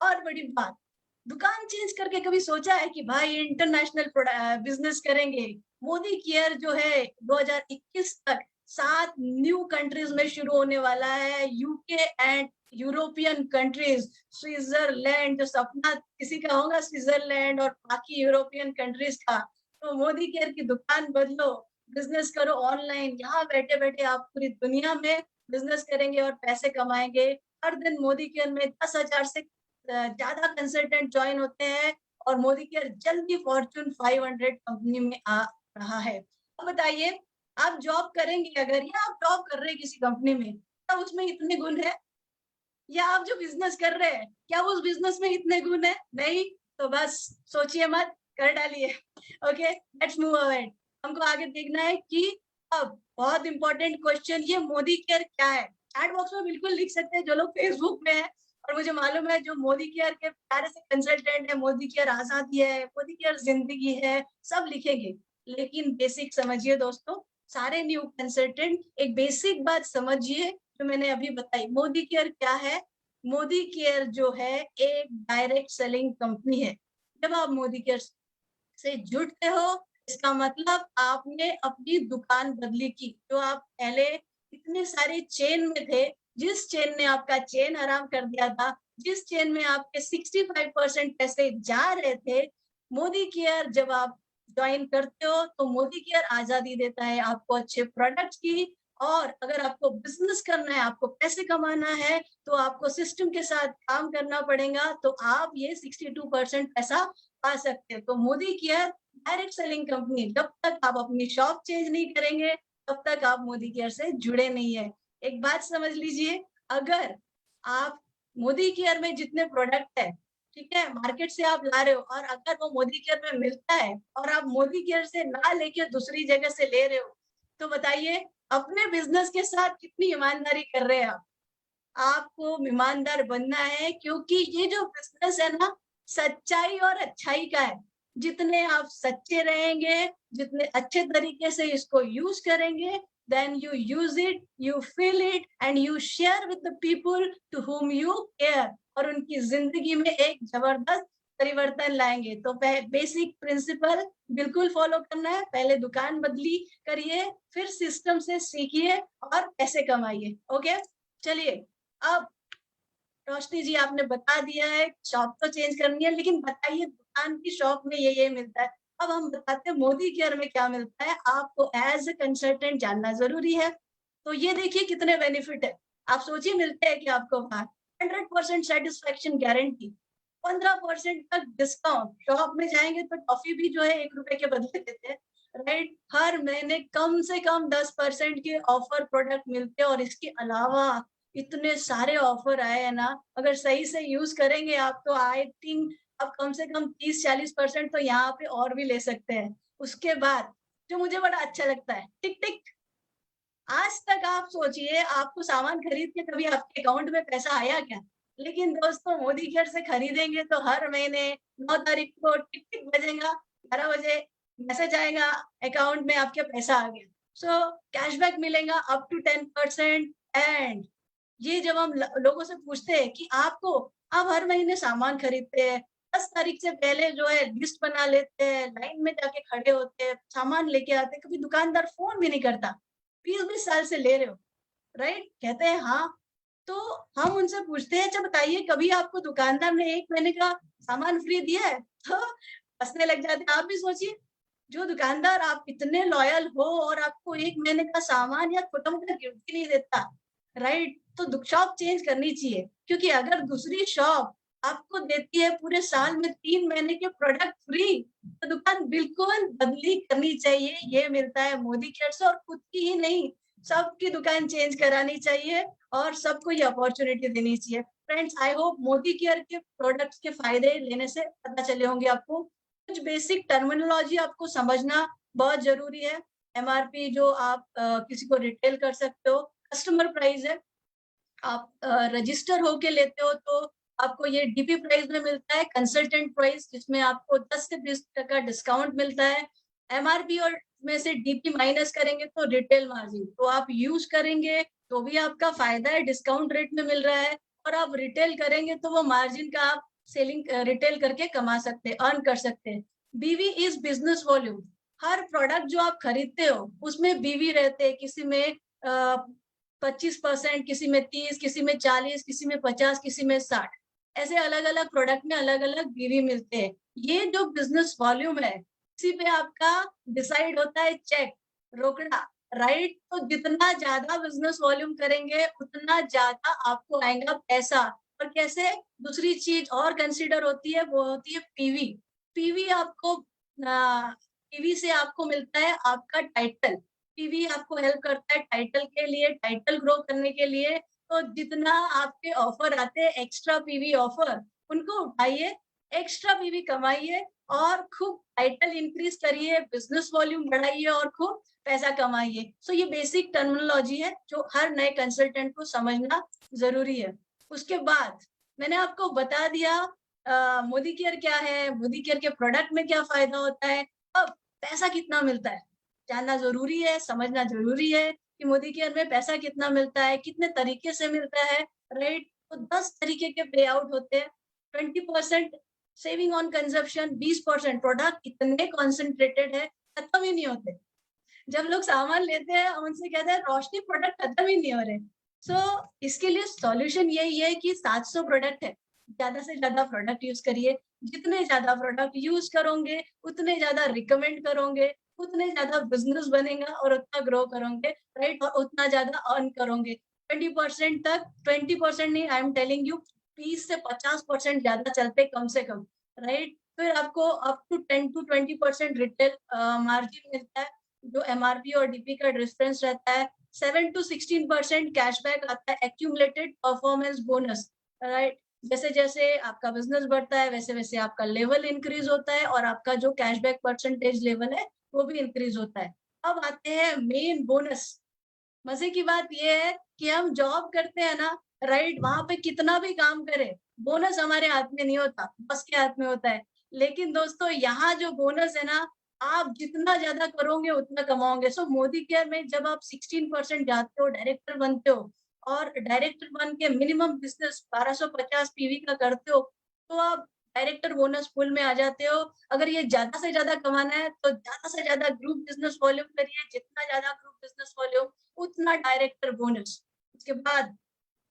और बड़ी बात, दुकान चेंज करके कभी सोचा है कि भाई इंटरनेशनल बिजनेस करेंगे? मोदी केयर जो है 2021 तक 7 न्यू कंट्रीज में शुरू होने वाला है, UK and European countries. Switzerland, जो सपना किसी का होगा स्विट्जरलैंड और बाकी यूरोपियन कंट्रीज का। तो मोदी केयर की दुकान बदलो, बिजनेस करो ऑनलाइन, यहाँ बैठे बैठे आप पूरी दुनिया में बिजनेस करेंगे और पैसे कमाएंगे। हर दिन मोदी केयर में 10,000 से ज्यादा कंसल्टेंट ज्वाइन होते हैं और मोदी केयर जल्दी फॉर्च्यून 500 कंपनी में आ रहा है। अब बताइए, आप जॉब करेंगे अगर, या आप जॉब कर रहे हैं किसी कंपनी में, क्या उसमें इतने गुण है? या आप जो बिजनेस कर रहे हैं, क्या उस बिजनेस में इतने गुण है? नहीं, तो बस सोचिए मत, कर डालिए। Okay, let's move ahead. हमको आगे देखना है कि अब बहुत इंपॉर्टेंट क्वेश्चन, ये मोदी केयर क्या है? चैट बॉक्स में बिल्कुल लिख सकते हैं जो लोग फेसबुक में है, और मुझे मालूम है जो मोदी केयर के प्यारे से कंसल्टेंट है, मोदी केयर आजादी है, मोदी केयर जिंदगी है, सब लिखेंगे। लेकिन बेसिक समझिए दोस्तों, सारे न्यू कंसल्टेंट एक बेसिक बात समझिए जो मैंने अभी बताई। मोदी केयर क्या है? मोदी केयर जो है एक डायरेक्ट सेलिंग कंपनी है। जब आप मोदी केयर से जुड़ते हो, इसका मतलब आपने अपनी दुकान बदली की। जो आप पहले इतने सारे चेन में थे, जिस चेन ने आपका चेन हराम कर दिया था, जिस चेन में आपके 65% पैसे जा रहे थे, मोदी केयर जब आप ज्वाइन करते हो तो मोदी केयर आजादी देता है आपको अच्छे प्रोडक्ट्स की। और अगर आपको बिजनेस करना है, आपको पैसे कमाना है, तो आपको सिस्टम के साथ काम करना पड़ेगा, तो आप ये 62% पैसा पा सकते हैं। तो Modi care direct selling company, जब तक आप अपनी शॉप चेंज नहीं करेंगे तब तक आप मोदी केयर से जुड़े नहीं है। एक बात समझ लीजिए, अगर आप मोदी केयर में जितने प्रोडक्ट है, ठीक है, मार्केट से आप ला रहे हो, और अगर वो मोदी केयर में मिलता है और आप मोदी केयर से ना लेके दूसरी जगह से ले रहे हो, तो बताइए अपने बिजनेस के साथ कितनी ईमानदारी कर रहे हैं आप? आपको ईमानदार बनना है, क्योंकि ये जो बिजनेस है ना, सच्चाई और अच्छाई का है। जितने आप सच्चे रहेंगे, जितने अच्छे तरीके से इसको यूज करेंगे, then you use it, you feel it and you share with the people to whom you care, और उनकी जिंदगी में एक जबरदस्त परिवर्तन लाएंगे। तो बेसिक प्रिंसिपल बिल्कुल फॉलो करना है। पहले दुकान बदली करिए, फिर सिस्टम से सीखिए और पैसे कमाइए। ओके, चलिए अब रोशनी जी आपने बता दिया है शॉप तो चेंज करनी है, लेकिन बताइए दुकान की शॉप में ये मिलता है। अब हम बताते हैं मोदी केयर में क्या मिलता है। आपको एज ए कंसल्टेंट जानना जरूरी है। तो ये देखिए कितने बेनिफिट है। आप सोचिए, मिलते हैं कि आपको वहां 100% सेटिस्फेक्शन गारंटी, 15% तक डिस्काउंट। शॉप में जाएंगे तो टॉफी भी जो है 1 रुपए के बदले देते हैं, राइट। हर महीने कम से कम 10% के ऑफर प्रोडक्ट मिलते हैं, और इसके अलावा इतने सारे ऑफर आए हैं ना, अगर सही से यूज करेंगे आप तो आई थिंक आप कम से कम 30-40% तो यहाँ पे और भी ले सकते हैं। उसके बाद जो मुझे बड़ा अच्छा लगता है, टिक टिक। आज तक आप सोचिए, आपको सामान खरीद के कभी आपके अकाउंट में पैसा आया क्या? लेकिन दोस्तों मोदी केयर से खरीदेंगे तो हर महीने 9 तारीख को टिक टिक बजेगा, 11 बजे मैसेज आएगा अकाउंट में आपके पैसा आ गया। सो कैशबैक मिलेगा अप टू 10%। एंड ये जब हम लोगों से पूछते हैं कि आपको, आप हर महीने सामान खरीदते हैं, 10 तारीख से पहले जो है लिस्ट बना लेते हैं, लाइन में जाके खड़े होते हैं, सामान लेके आते हैं, कभी दुकानदार फोन भी नहीं करता, 20-20 साल से ले रहे हो, राइट? कहते हैं हाँ। तो हम उनसे पूछते हैं, अच्छा बताइए कभी आपको दुकानदार ने 1 महीने का सामान फ्री दिया है? तो हंसने लग जाते हैं। आप भी सोचिए, जो दुकानदार आप इतने लॉयल हो और आपको 1 महीने का सामान या छोटा मोटा गिफ्ट भी नहीं देता, राइट? तो शॉप चेंज करनी चाहिए, क्योंकि अगर दूसरी शॉप आपको देती है पूरे साल में 3 महीने के प्रोडक्ट फ्री, तो दुकान बिल्कुल बदली करनी चाहिए। ये मिलता है मोदी केयर से, और खुद की ही नहीं, सबकी दुकान चेंज करानी चाहिए और सबको ये अपॉर्चुनिटी देनी चाहिए। Friends, I hope Modi care के प्रोडक्ट्स के फायदे लेने से पता चले होंगे आपको। कुछ बेसिक टर्मिनोलॉजी आपको समझना बहुत जरूरी है। एमआरपी जो आप किसी को रिटेल कर सकते हो, कस्टमर प्राइस है, आप रजिस्टर होके लेते हो तो आपको ये डीपी प्राइस में मिलता है, कंसल्टेंट प्राइस जिसमें आपको 10 से 20% डिस्काउंट मिलता है। एमआरपी और में से डीपी माइनस करेंगे तो रिटेल मार्जिन, तो आप यूज करेंगे तो भी आपका फायदा है, डिस्काउंट रेट में मिल रहा है, और आप रिटेल करेंगे तो वो मार्जिन का आप सेलिंग रिटेल करके कमा सकते हैं, अर्न कर सकते हैं। बीवी is business volume. Her product जो आप खरीदते हो उसमें बीवी रहते हैं, किसी में 25%, किसी में 30, किसी में 40, किसी में 50, किसी में 60, ऐसे अलग अलग प्रोडक्ट में अलग अलग बीवी मिलते हैं। ये जो बिजनेस वॉल्यूम है, इसी पे आपका डिसाइड होता है चेक, रोकड़ा, राइट? तो जितना ज्यादा बिजनेस वॉल्यूम करेंगे उतना ज्यादा आपको आएगा पैसा। और कैसे दूसरी चीज और कंसिडर होती है, वो होती है पीवी। पीवी आपको पीवी से आपको मिलता है आपका टाइटल। पीवी आपको हेल्प करता है टाइटल के लिए, टाइटल ग्रो करने के लिए। तो जितना आपके ऑफर आते हैं एक्स्ट्रा पीवी ऑफर, उनको उठाइए, एक्स्ट्रा पीवी कमाइए और खूब टाइटल इंक्रीज करिए, बिजनेस वॉल्यूम बढ़ाइए और खूब पैसा कमाइए। सो ये बेसिक टर्मिनोलॉजी है जो हर नए कंसल्टेंट को समझना जरूरी है। उसके बाद मैंने आपको बता दिया मोदी केयर क्या है, मोदी केयर के प्रोडक्ट में क्या फायदा होता है, अब पैसा कितना मिलता है जानना जरूरी है, समझना जरूरी है कि मोदी केयर में पैसा कितना मिलता है, कितने तरीके से मिलता है, राइट। तो 10 तरीके के पे आउट होते हैं। 20% सेविंग ऑन कंजप्शन, 20% प्रोडक्ट इतने कॉन्सेंट्रेटेड है खत्म ही नहीं होते। जब लोग सामान लेते हैं उनसे कहते हैं रोशनी प्रोडक्ट खत्म ही नहीं हो रहे। सो इसके लिए सॉल्यूशन यही है कि 700 प्रोडक्ट है, ज्यादा से ज्यादा प्रोडक्ट यूज करिए। जितने ज्यादा प्रोडक्ट यूज करोगे उतने ज्यादा रिकमेंड करोगे, उतने ज्यादा बिजनेस बनेगा और उतना ग्रो करोगे, राइट, और उतना ज्यादा अर्न करोगे। 20% तक, 20% नहीं, आई एम टेलिंग यू 20 से 50% ज्यादा चलते कम से कम, राइट। फिर आपको up to 10 to 20% retail margin मिलता है, जो एमआरपी और डीपी का डिफरेंस रहता है। 7 to 16% कैशबैक आता है, एक्यूमुलेटेड परफॉर्मेंस बोनस, राइट। जैसे जैसे आपका बिजनेस बढ़ता है वैसे वैसे आपका लेवल इंक्रीज होता है और आपका जो कैशबैक परसेंटेज लेवल है वो भी इंक्रीज होता है। अब आते हैं मेन बोनस। मजे की बात ये है कि हम जॉब करते हैं ना, राइट, वहां पे कितना भी काम करें बोनस हमारे हाथ में नहीं होता, बॉस के हाथ में होता है। लेकिन दोस्तों यहाँ जो बोनस है ना, आप जितना ज्यादा करोगे उतना कमाओगे। सो मोदी केयर में जब आप 16% जाते हो, डायरेक्टर बनते हो और डायरेक्टर बन के मिनिमम बिजनेस 1250 पीवी का करते हो, तो आप डायरेक्टर बोनस फुल में आ जाते हो। अगर ये ज्यादा से ज्यादा कमाना है तो ज्यादा से ज्यादा ग्रुप बिजनेस वॉल्यूम करिए, जितना ज्यादा ग्रुप बिजनेस वॉल्यूम उतना डायरेक्टर बोनस। उसके बाद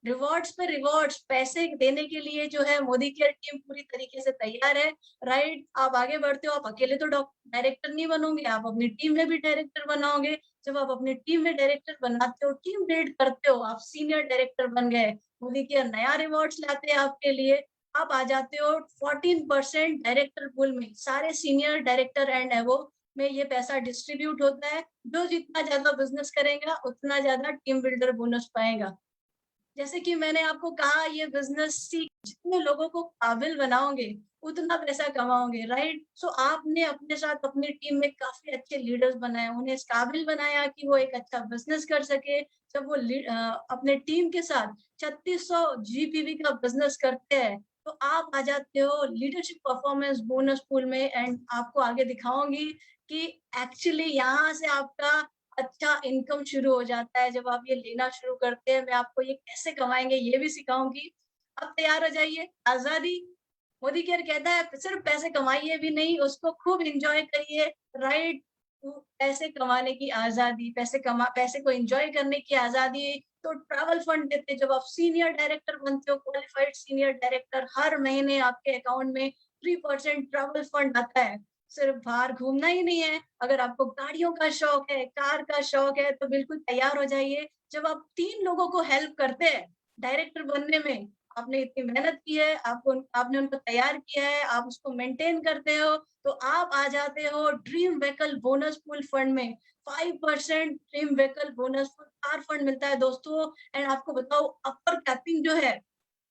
रिवॉर्ड्स पे रिवॉर्ड्स, पैसे देने के लिए जो है मोदी केयर टीम पूरी तरीके से तैयार है, राइट। आप आगे बढ़ते हो, आप अकेले तो डायरेक्टर नहीं बनोगे, आप अपनी टीम में भी डायरेक्टर बनाओगे। जब आप अपनी टीम में डायरेक्टर बनाते हो, टीम बिल्ड करते हो, आप सीनियर डायरेक्टर बन गए। मोदी केयर नया रिवॉर्ड्स लाते हैं आपके लिए, आप आ जाते हो 14% डायरेक्टर पूल में। सारे सीनियर डायरेक्टर एंड एबो में ये पैसा डिस्ट्रीब्यूट होता है। जो जितना ज्यादा बिजनेस करेगा उतना ज्यादा टीम बिल्डर बोनस पाएगा। जैसे कि मैंने आपको कहा, ये बिजनेस सीख जितने लोगों को काबिल बनाओगे उतना पैसा कमाओगे, राइट। सो आपने अपने साथ अपनी टीम में काफी अच्छे लीडर्स बनाए, उन्हें इस काबिल बनाया कि वो एक अच्छा बिजनेस कर सके। जब वो अपने टीम के साथ 3600 जीपीवी का बिजनेस करते हैं तो आप आ जाते हो लीडरशिप परफॉर्मेंस बोनस पूल में। एंड आपको आगे दिखाऊंगी कि एक्चुअली यहाँ से आपका अच्छा इनकम शुरू हो जाता है जब आप ये लेना शुरू करते हैं। मैं आपको ये कैसे कमाएंगे ये भी सिखाऊंगी। अब तैयार हो जाइए। आजादी, मोदी केयर कहता है सिर्फ पैसे कमाइए भी नहीं, उसको खूब एंजॉय करिए, राइट। पैसे कमाने की आजादी, पैसे को एंजॉय करने की आजादी। तो ट्रैवल फंड देते हैं। जब आप सीनियर डायरेक्टर बनते हो, क्वालिफाइड सीनियर डायरेक्टर, हर महीने आपके अकाउंट में 3% ट्रैवल फंड आता है। सिर्फ बाहर घूमना ही नहीं है, अगर आपको गाड़ियों का शौक है, कार का शौक है, तो बिल्कुल तैयार हो जाइए। जब आप 3 लोगों को हेल्प करते हैं डायरेक्टर बनने में, आपने इतनी मेहनत की है, आपने उनको तैयार किया है, आप उसको मेंटेन करते हो, तो आप आ जाते हो dream vehicle bonus pool fund में। 5% dream vehicle bonus car fund मिलता है दोस्तों। एंड आपको बताओ अपर कैपिंग जो है,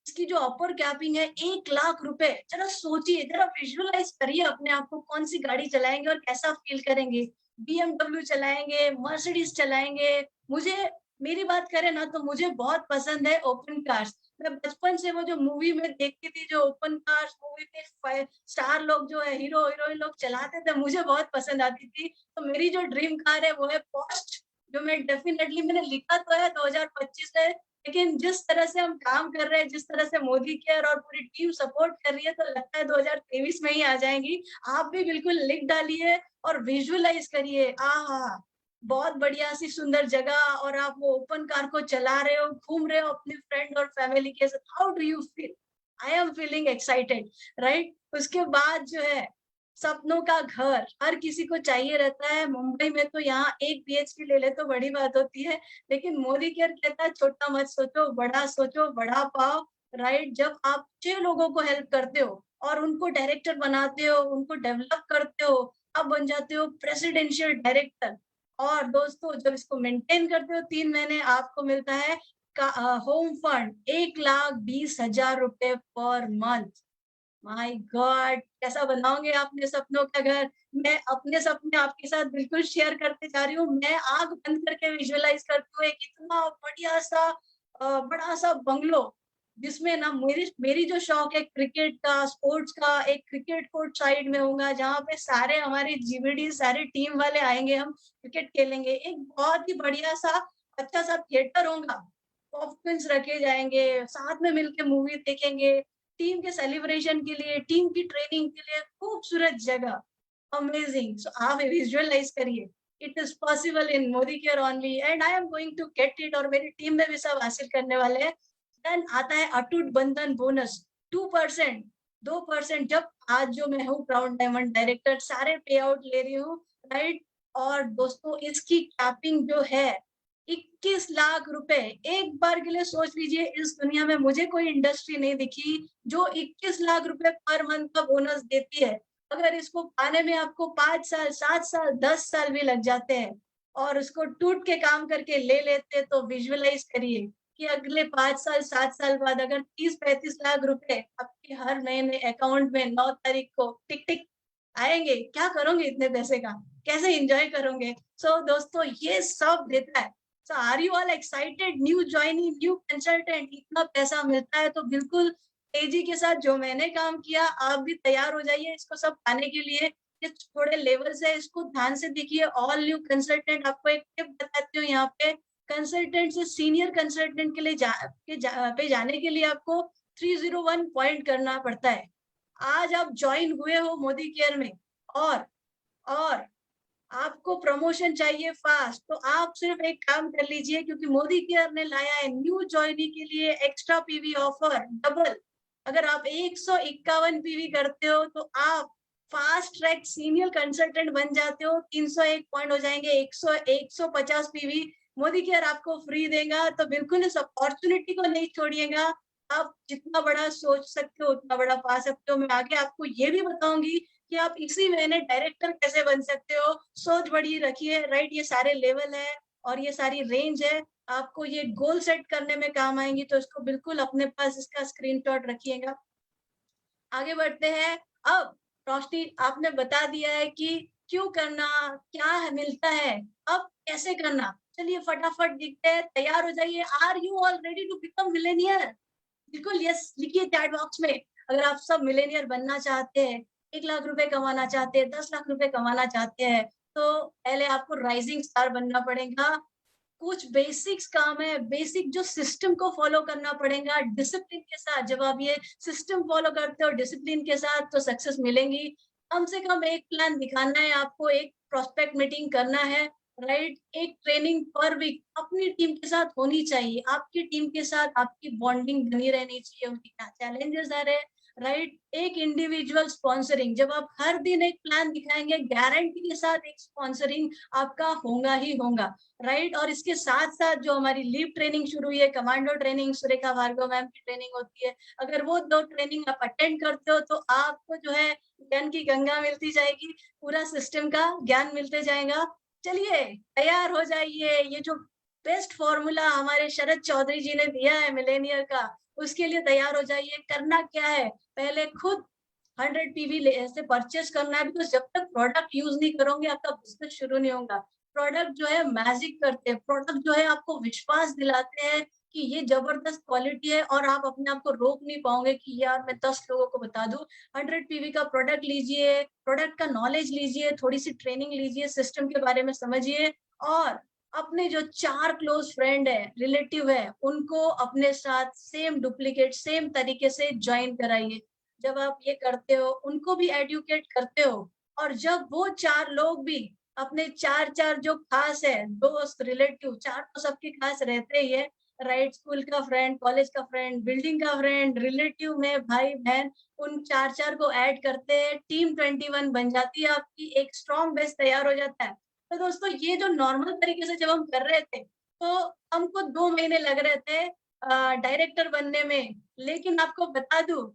इसकी जो अपर कैपिंग है 1 लाख रुपए। जरा सोचिए, जरा विजुअलाइज करिए अपने आप को, कौन सी गाड़ी चलाएंगे और कैसा फील करेंगे। BMW चलाएंगे, मर्सिडीज चलाएंगे। मुझे, मेरी बात करें ना तो मुझे बहुत पसंद है ओपन कार्स। मैं बचपन से वो जो मूवी में देखती थी, जो ओपन कार्स मूवी में स्टार लोग जो है, हीरो हीरोइन लोग चलाते थे, मुझे बहुत पसंद आती थी। तो मेरी जो ड्रीम कार है वो है पोर्श, जो मैं डेफिनेटली, मैंने लिखा तो है 2025 है, लेकिन जिस तरह से हम काम कर रहे हैं, जिस तरह से मोदी केयर और पूरी टीम सपोर्ट कर रही है, तो लगता है 2023 में ही आ जाएंगी। आप भी बिल्कुल लिख डालिए और विजुअलाइज करिए। आहा, बहुत बढ़िया सी सुंदर जगह, और आप वो ओपन कार को चला रहे हो, घूम रहे हो अपने फ्रेंड और फैमिली के साथ। How do you feel? I am feeling excited, right. उसके बाद जो है सपनों का घर हर किसी को चाहिए रहता है। मुंबई में तो यहाँ 1 BHK ले ले तो बड़ी बात होती है, लेकिन मोदी केयर कहता है छोटा मत सोचो, बड़ा सोचो, बड़ा पाओ, राइट? जब आप 6 लोगों को हेल्प करते हो और उनको डायरेक्टर बनाते हो, उनको डेवलप करते हो, आप बन जाते हो प्रेसिडेंशियल डायरेक्टर। और दोस्तों जब इसको मेंटेन करते हो 3 महीने, आपको मिलता है होम फंड 1,20,000 रुपए पर मंथ। My God! कैसा बनाओगे अपने सपनों का घर? मैं अपने सपने आपके साथ बिल्कुल शेयर करते जा रही हूँ। मैं आँख बंद करके विजुअलाइज़ करती हूँ एक इतना बढ़िया-सा बड़ा-सा बंगलो, जिसमें ना मेरी मेरी जो शौक है क्रिकेट का, स्पोर्ट्स का, एक क्रिकेट कोर्ट साइड में होगा, जहाँ पे सारे हमारे जीवीडी सारे टीम वाले आएँगे, हम क्रिकेट खेलेंगे। एक बहुत ही बढ़िया-सा अच्छा-सा थिएटर होगा, पॉपकॉर्न्स रखे जाएँगे, साथ में मिलके मूवी देखेंगे। टीम के सेलिब्रेशन के लिए, टीम की ट्रेनिंग के लिए खूबसूरत जगह, अमेजिंग। सो आप विजुअलाइज़ करिए, it is possible in Modi care only and I am going to get it, और मेरी टीम में भी सब हासिल करने वाले हैं। देन आता है अटूट बंधन बोनस 2%, 2%। जब आज जो मैं हूँ प्राउड डायमंड डायरेक्टर, सारे पे आउट ले रही हूँ, राइट? और दोस्तों इसकी कैपिंग जो है 21 लाख रुपए। एक बार के लिए सोच लीजिए, इस दुनिया में मुझे कोई इंडस्ट्री नहीं दिखी जो 21 लाख रुपए पर मंथ का बोनस देती है। अगर इसको पाने में आपको 5 साल, 7 साल, 10 साल भी लग जाते हैं और उसको टूट के काम करके ले लेते, तो विजुअलाइज़ करिए कि अगले 5 साल, 7 साल बाद अगर 30-35 लाख रुपए आपके हर महीने अकाउंट में 9 तारीख को टिक-टिक आएँगे, क्या करोगे इतने पैसे का? कैसे एन्जॉय करोगे? सो दोस्तों ये सब देता है। So are you all excited? New joinee, new consultant, इतना पैसा मिलता है तो बिल्कुल तेजी के साथ जो मैंने काम किया, आप भी तैयार हो जाइए इसको सब पाने के लिए। ये थोड़े लेवल्स है, इसको ध्यान से देखिए। ऑल न्यू कंसल्टेंट, आपको एक टिप बताती हूँ यहाँ पे। कंसल्टेंट से सीनियर कंसल्टेंट के लिए पे जाने के लिए आपको 301 पॉइंट करना पड़ता है। आज आप ज्वाइन हुए हो मोदी केयर में और आपको प्रमोशन चाहिए फास्ट, तो आप सिर्फ एक काम कर लीजिए, क्योंकि मोदी केयर ने लाया है न्यू जॉइनी के लिए एक्स्ट्रा पीवी ऑफर डबल। अगर आप 151 पीवी करते हो तो आप फास्ट ट्रैक सीनियर कंसल्टेंट बन जाते हो, 301 पॉइंट हो जाएंगे, 150 पीवी मोदी केयर आपको फ्री देगा। तो बिल्कुल इस अपॉर्चुनिटी को नहीं छोड़िएगा। आप जितना बड़ा सोच सकते हो उतना बड़ा पा सकते हो। मैं आगे आपको ये भी बताऊंगी कि आप इसी महीने डायरेक्टर कैसे बन सकते हो। सोच बड़ी रखिए, राइट? ये सारे लेवल है और ये सारी रेंज है, आपको ये गोल सेट करने में काम आएंगी, तो इसको बिल्कुल अपने पास इसका स्क्रीनशॉट रखिएगा। आगे बढ़ते हैं। अब रोशनी आपने बता दिया है कि क्यों करना, क्या है मिलता है, अब कैसे करना। चलिए फटाफट दिखते हैं, तैयार हो जाइए। Are you all ready to become millionaire? बिल्कुल यस लिखिए चैट बॉक्स में। अगर आप सब मिलेनियर बनना चाहते हैं, 1 लाख रुपए कमाना चाहते हैं, 10 लाख रुपए कमाना चाहते हैं, तो पहले आपको राइजिंग स्टार बनना पड़ेगा। कुछ बेसिक्स काम है, बेसिक जो सिस्टम को फॉलो करना पड़ेगा डिसिप्लिन के साथ। जब आप ये सिस्टम फॉलो करते हो डिसिप्लिन के साथ, तो सक्सेस मिलेंगी। कम से कम एक प्लान दिखाना है आपको, एक प्रोस्पेक्ट मीटिंग करना है, राइट? एक ट्रेनिंग पर वीक अपनी टीम के साथ होनी चाहिए। आपकी टीम के साथ आपकी बॉन्डिंग बनी रहनी चाहिए, उनकी क्या चैलेंजेस आ रहे हैं, राइट? एक इंडिविजुअल स्पॉन्सरिंग, जब आप हर दिन एक प्लान दिखाएंगे, गारंटी के साथ एक स्पॉन्सरिंग आपका होगा ही होगा, राइट? और इसके साथ-साथ जो हमारी लीव ट्रेनिंग शुरू हुई है, commando training, Surekha Bhargav ma'am की ट्रेनिंग होती है। अगर वो 2 ट्रेनिंग आप अटेंड करते हो, तो आपको जो है ज्ञान की गंगा मिलती जाएगी, पूरा सिस्टम का ज्ञान मिलते जाएगा। चलिए तैयार हो जाइए। ये जो बेस्ट फॉर्मूला हमारे शरद चौधरी जी ने दिया है मिलेनियर का, उसके लिए तैयार हो जाइए। करना क्या है, पहले खुद 100 पीवी ऐसे परचेस करना है, बिकॉज़ जब तक प्रोडक्ट यूज़ नहीं करोगे आपका बिज़नेस शुरू नहीं होगा। प्रोडक्ट जो है मैजिक करते हैं, प्रोडक्ट जो है आपको विश्वास दिलाते हैं कि ये ज़बरदस्त क्वालिटी है, और आप अपने आप को रोक नहीं पाओगे कि यार मैं 10 लोगों को बता दूँ। 100 पीवी का प्रोडक्ट लीजिए, प्रोडक्ट का नॉलेज लीजिए, थोड़ी-सी ट्रेनिंग लीजिए, सिस्टम के बारे में समझिए, और अपने जो 4 क्लोज़ फ्रेंड है, रिलेटिव है, उनको अपने साथ सेम डुप्लीकेट, सेम तरीके से जॉइन कराइए। जब आप ये करते हो, उनको भी एडुकेट करते हो, और जब वो 4 लोग भी अपने 4-4 जो खास है, दोस्त, रिलेटिव, 4 तो सबके खास रहते ही है, राइट? स्कूल का फ्रेंड, कॉलेज का फ्रेंड, बिल्डिंग का फ्रेंड, रिलेटिव में भाई-बहन, उन 4-4 को ऐड करते हैं, टीम 21 बन जाती है आपकी, एक स्ट्रॉन्ग बेस तैयार हो जाता है। तो दोस्तों ये जो नॉर्मल तरीके से जब हम कर रहे थे, तो हमको 2 महीने लग रहे थे, डायरेक्टर बनने में। लेकिन आपको बता दूं,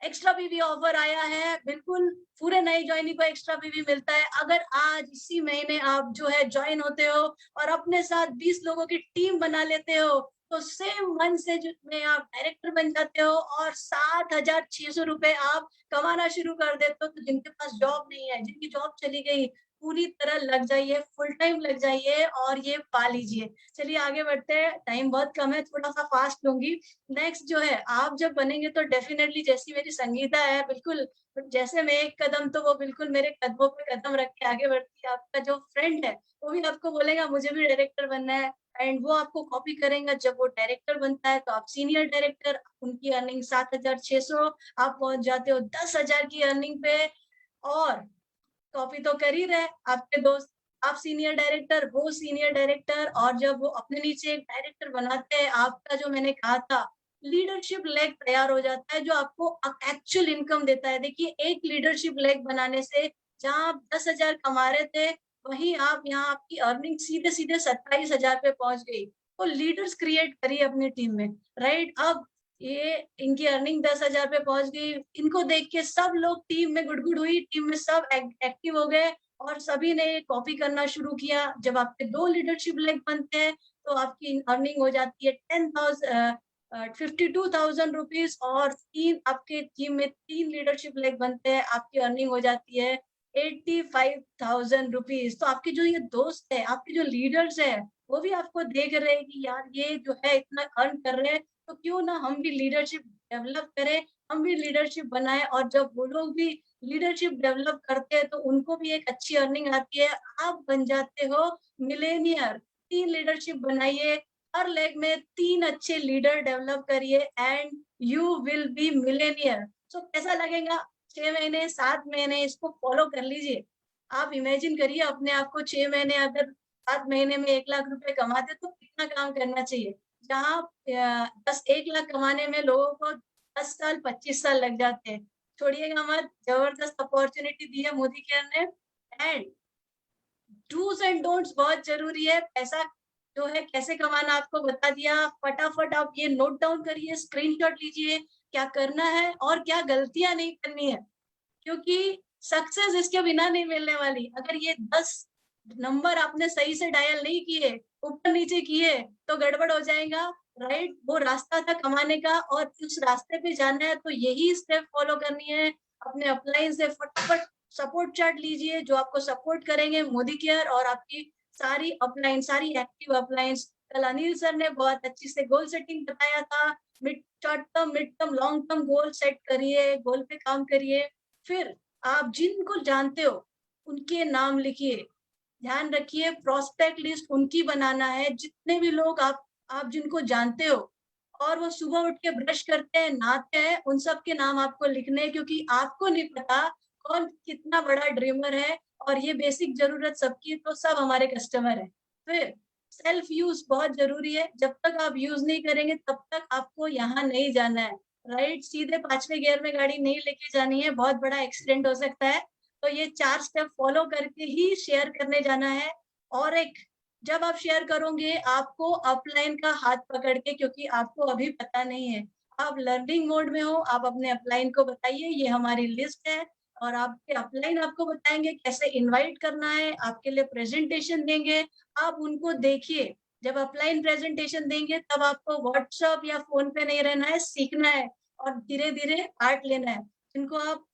एक्स्ट्रा पीवी ऑफर आया है, बिल्कुल पूरे नए ज्वाइनिंग को एक्स्ट्रा पीवी मिलता है। अगर आज इसी महीने आप जो है ज्वाइन होते हो और अपने साथ 20 लोगों की टीम बना लेते हो, तो सेम मंथ से में आप डायरेक्टर बन जाते हो और 7,600 रुपए आप कमाना शुरू कर देते हो। तो जिनके पास जॉब नहीं है, जिनकी जॉब चली गई, पूरी तरह लग जाइए, फुल टाइम लग जाइए और ये पा लीजिए। चलिए आगे बढ़ते हैं, टाइम बहुत कम है, थोड़ा सा फास्ट लूंगी। नेक्स्ट जो है, आप जब बनेंगे तो डेफिनेटली, जैसी मेरी संगीता है, बिल्कुल जैसे मैं एक कदम तो वो बिल्कुल मेरे कदमों पे कदम रख के आगे बढ़ती है। आपका जो फ्रेंड है वो भी आपको बोलेगा मुझे भी डायरेक्टर बनना है, एंड वो आपको कॉपी करेगा। जब वो डायरेक्टर बनता है तो आप सीनियर डायरेक्टर, उनकी अर्निंग 7,600, आप पहुंच जाते हो 10,000 की अर्निंग पे। और कॉपी तो कर ही रहे आपके दोस्त, आप सीनियर डायरेक्टर, वो सीनियर डायरेक्टर, और जब वो अपने नीचे एक डायरेक्टर बनाते हैं, आपका जो मैंने कहा था लीडरशिप लेग तैयार हो जाता है, जो आपको एक्चुअल इनकम देता है। देखिए, एक लीडरशिप लेग बनाने से जहां आप 10,000 कमा रहे थे, वहीं आप यहाँ आपकी अर्निंग सीधे सीधे 27,000 पे पहुंच गई। तो लीडर्स क्रिएट करिए अपनी टीम में, राइट। अब ये इनकी अर्निंग 10,000 पे पहुंच गई, इनको देख के सब लोग टीम में गुड़गुड़ हुई, टीम में सब एक्टिव हो गए और सभी ने कॉपी करना शुरू किया। जब आपके 2 लीडरशिप लेग बनते हैं तो आपकी अर्निंग हो जाती है 52,000 रुपीज, और तीन आपके टीम में 3 लीडरशिप लेग बनते हैं, आपकी अर्निंग हो जाती है 85,000 रुपीज। तो आपके जो ये दोस्त है, आपके जो लीडर्स है, वो भी आपको देख रहे हैं कि यार ये जो है इतना अर्न कर रहे हैं, तो क्यों ना हम भी लीडरशिप डेवलप करें, हम भी लीडरशिप बनाएं। और जब वो लोग भी लीडरशिप डेवलप करते हैं तो उनको भी एक अच्छी अर्निंग आती है, आप बन जाते हो मिलेनियर। 3 लीडरशिप बनाइए, हर लेग में 3 अच्छे लीडर डेवलप करिए, and you will be millionaire. So कैसा लगेगा? 6 महीने 7 महीने इसको फॉलो कर लीजिए। आप इमेजिन करिए अपने आप को 6 महीने, अगर 7 महीने में 1 लाख रुपए कमाते तो कितना काम करना चाहिए। जहाँ 1 लाख कमाने में लोगों को 10 साल 25 साल लग जाते हैं। छोड़िएगा मत, जबरदस्त अपॉर्चुनिटी दी है मोदी केयर ने। एंड डूज एंड डोंट्स बहुत जरूरी है। पैसा जो है कैसे कमाना आपको बता दिया, फटाफट आप ये नोट डाउन करिए, स्क्रीनशॉट लीजिए, क्या करना है और क्या गलतियां नहीं करनी है, क्योंकि सक्सेस इसके बिना नहीं मिलने वाली। अगर ये 10 नंबर आपने सही से डायल नहीं किए, ऊपर नीचे किए, तो गड़बड़ हो जाएगा, राइट। वो रास्ता था कमाने का और उस रास्ते पे जाना है, तो यही स्टेप फॉलो करनी है। अपने अपलाइन से फटाफट सपोर्ट चार्ट लीजिए, जो आपको सपोर्ट करेंगे मोदी केयर और आपकी सारी अपलाइन, सारी एक्टिव अपलाइंस। कल अनिल सर ने बहुत अच्छी से गोल सेटिंग बताया था। Short term, mid term, long term goal set करिए, गोल पे काम करिए। फिर आप जिनको जानते हो उनके नाम लिखिए। ध्यान रखिए, प्रोस्पेक्ट लिस्ट उनकी बनाना है, जितने भी लोग आप जिनको जानते हो और वो सुबह उठ के ब्रश करते हैं, नहाते हैं, उन सब के नाम आपको लिखने हैं, क्योंकि आपको नहीं पता कौन कितना बड़ा ड्रीमर है। और ये बेसिक जरूरत सबकी है, तो सब हमारे कस्टमर है। फिर सेल्फ यूज बहुत जरूरी है, जब तक आप यूज नहीं करेंगे तब तक आपको यहाँ नहीं जाना है, राइट। सीधे 5वें गियर में गाड़ी नहीं लेके जानी है, बहुत बड़ा एक्सीडेंट हो सकता है। तो ये 4 स्टेप फॉलो करके ही शेयर करने जाना है। और एक, जब आप शेयर करोगे आपको अपलाइन का हाथ पकड़ के, क्योंकि आपको अभी पता नहीं है, आप लर्निंग मोड में हो, आप अपने अपलाइन को बताइए ये हमारी लिस्ट है, और आपके अपलाइन आपको बताएंगे कैसे इनवाइट करना है, आपके लिए प्रेजेंटेशन देंगे, आप उनको देखिए। जब अपलाइन प्रेजेंटेशन देंगे तब आपको व्हाट्सएप या फोन पे नहीं रहना है, सीखना है और धीरे धीरे पार्ट लेना है। जिनको आप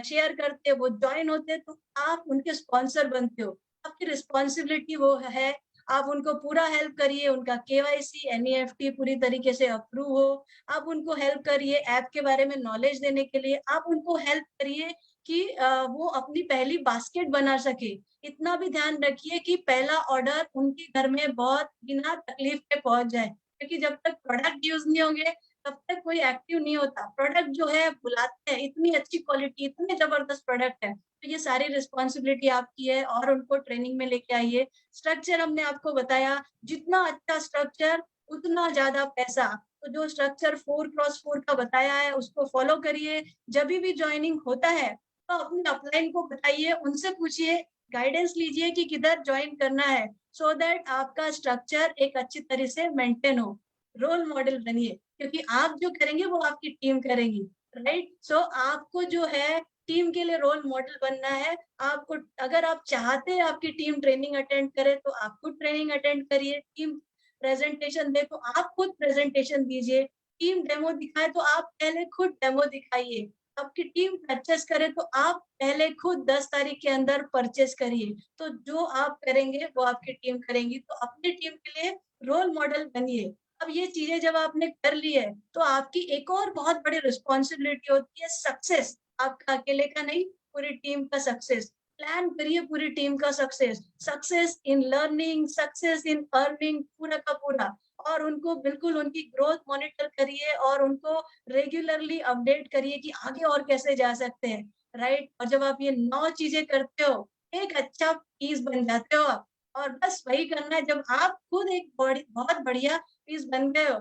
शेयर करते हो वो ज्वाइन होते हैं, तो आप उनके स्पॉन्सर बनते हो। आपकी रिस्पॉन्सिबिलिटी वो है, आप उनको पूरा हेल्प करिए, उनका केवाईसी एनईएफटी पूरी तरीके से अप्रूव हो। आप उनको हेल्प करिए ऐप के बारे में नॉलेज देने के लिए, आप उनको हेल्प करिए कि वो अपनी पहली बास्केट बना सके। इतना भी ध्यान रखिए कि पहला ऑर्डर उनके घर में बहुत बिना तकलीफ के पहुंच जाए, क्योंकि जब तक प्रोडक्ट यूज नहीं होंगे तब तक कोई एक्टिव नहीं होता। प्रोडक्ट जो है बुलाते हैं, इतनी अच्छी क्वालिटी, इतने जबरदस्त प्रोडक्ट है, तो ये सारी रिस्पॉन्सिबिलिटी आपकी है और उनको ट्रेनिंग में लेके आइए। स्ट्रक्चर हमने आपको बताया, जितना अच्छा स्ट्रक्चर उतना ज्यादा पैसा। तो जो स्ट्रक्चर 4x4 का बताया है उसको फॉलो करिए। जब भी ज्वाइनिंग होता है तो अपने अपलाइन को बताइए, उनसे पूछिए, गाइडेंस लीजिए कि किधर ज्वाइन करना है, सो दैट आपका स्ट्रक्चर एक अच्छी तरह से मेंटेन हो, रोल मॉडल बनिए, क्योंकि आप जो करेंगे वो आपकी टीम करेगी, राइट? सो आपको जो है टीम के लिए रोल मॉडल बनना है। आपको, अगर आप चाहते हैं आपकी टीम ट्रेनिंग अटेंड करे तो आप खुद ट्रेनिंग अटेंड करिए। टीम प्रेजेंटेशन दे तो आप खुद प्रेजेंटेशन दीजिए। टीम डेमो दिखाए तो आप पहले खुद डेमो दिखाइए। आपकी टीम परचेस करे तो आप पहले खुद 10 तारीख के अंदर परचेस करिए। तो जो आप करेंगे वो आपकी टीम करेंगी। तो अपनी टीम के लिए रोल मॉडल बनिए। अब ये चीजें जब आपने कर ली है तो आपकी एक और बहुत बड़ी रिस्पॉन्सिबिलिटी होती है सक्सेस, आपका अकेले का नहीं, पूरी टीम का सक्सेस। प्लान करिए पूरी टीम का success, success in learning, success in earning, पूरा का पूरा। और उनको बिल्कुल उनकी ग्रोथ मॉनिटर करिए और उनको रेगुलरली अपडेट करिए कि आगे और कैसे जा सकते हैं, राइट? और जब आप ये 9 चीजें करते हो, एक अच्छा पीस बन जाते हो आप। और बस वही करना है, जब आप खुद एक बहुत बढ़िया पीस बन गए हो,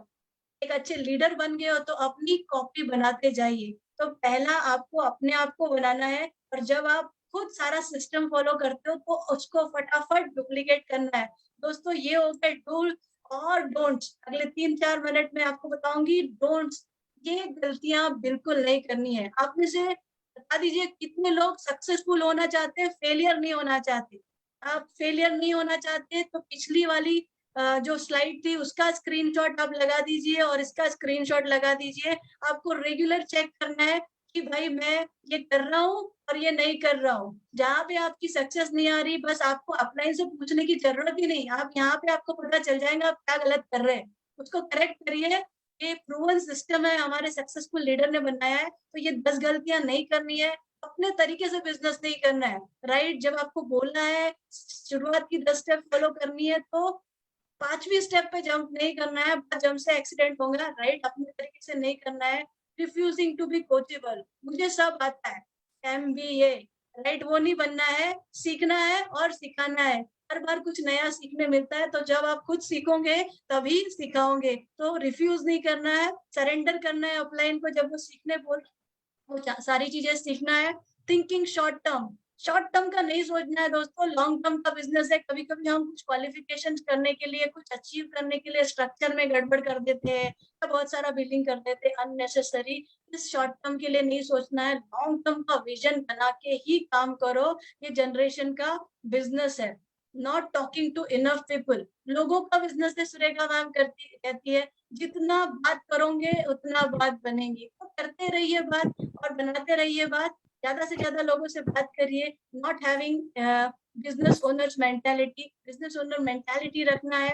एक अच्छे लीडर बन गए हो, तो अपनी कॉपी बनाते जाइए। तो पहला आपको अपने आप को बनाना है, और जब आप खुद सारा सिस्टम फॉलो करते हो तो उसको फटाफट डुप्लीकेट करना है। दोस्तों, ये हो गए डू और डोंट्स। अगले 3-4 मिनट में आपको बताऊंगी डोंट्स। ये गलतियां बिल्कुल नहीं करनी है। आप में से बता दीजिए कितने लोग सक्सेसफुल होना चाहते हैं, फेलियर नहीं होना चाहते? आप फेलियर नहीं होना चाहते तो पिछली वाली जो स्लाइड थी उसका स्क्रीनशॉट आप लगा दीजिए और इसका स्क्रीनशॉट लगा दीजिए। आपको रेगुलर चेक करना है कि भाई मैं ये कर रहा हूँ और ये नहीं कर रहा हूँ। जहाँ पे आपकी सक्सेस नहीं आ रही, बस आपको अपलाइन से पूछने की जरूरत ही नहीं, आप यहाँ पे आपको पता चल जाएगा आप क्या गलत कर रहे हैं, उसको करेक्ट करिए। ये प्रूवन सिस्टम है, हमारे सक्सेसफुल लीडर ने बनाया है। तो ये 10 गलतियां नहीं करनी है, अपने तरीके से बिजनेस नहीं करना है, राइट? जब आपको बोलना है शुरुआत की 10 स्टेप फॉलो करनी है तो 5वीं स्टेप पे जंप नहीं करना है, जंप से एक्सीडेंट होगा, राइट? अपने तरीके से नहीं करना है। रिफ्यूजिंग टू बी कोचेबल, मुझे सब आता है, MBA, राइट? वो नहीं बनना है, सीखना है और सिखाना है। हर बार कुछ नया सीखने मिलता है, तो जब आप खुद सीखोगे तभी सिखाओगे। तो रिफ्यूज नहीं करना है, सरेंडर करना है अपलाइन को जब वो सीखने बोल, वो सारी चीजें सीखना है। थिंकिंग शॉर्ट टर्म का नहीं सोचना है दोस्तों, लॉन्ग टर्म का बिजनेस है। कभी कभी हम कुछ क्वालिफिकेशन करने के लिए, कुछ अचीव करने के लिए स्ट्रक्चर में गड़बड़ कर देते हैं, तो बहुत सारा बिल्डिंग कर देते हैं अननेसेसरी। इस शॉर्ट टर्म के लिए नहीं सोचना है, लॉन्ग टर्म का विजन बना के ही काम करो। ये जनरेशन का बिजनेस है, not talking to enough people. लोगों का बिजनेस है, सुरेखा मैम कहती है जितना बात करोगे उतना बात बनेगी। तो करते रहिए बात और बनाते रहिए बात, ज्यादा से ज्यादा लोगों से बात करिए। Not having business owners mentality, business owner mentality रखना है,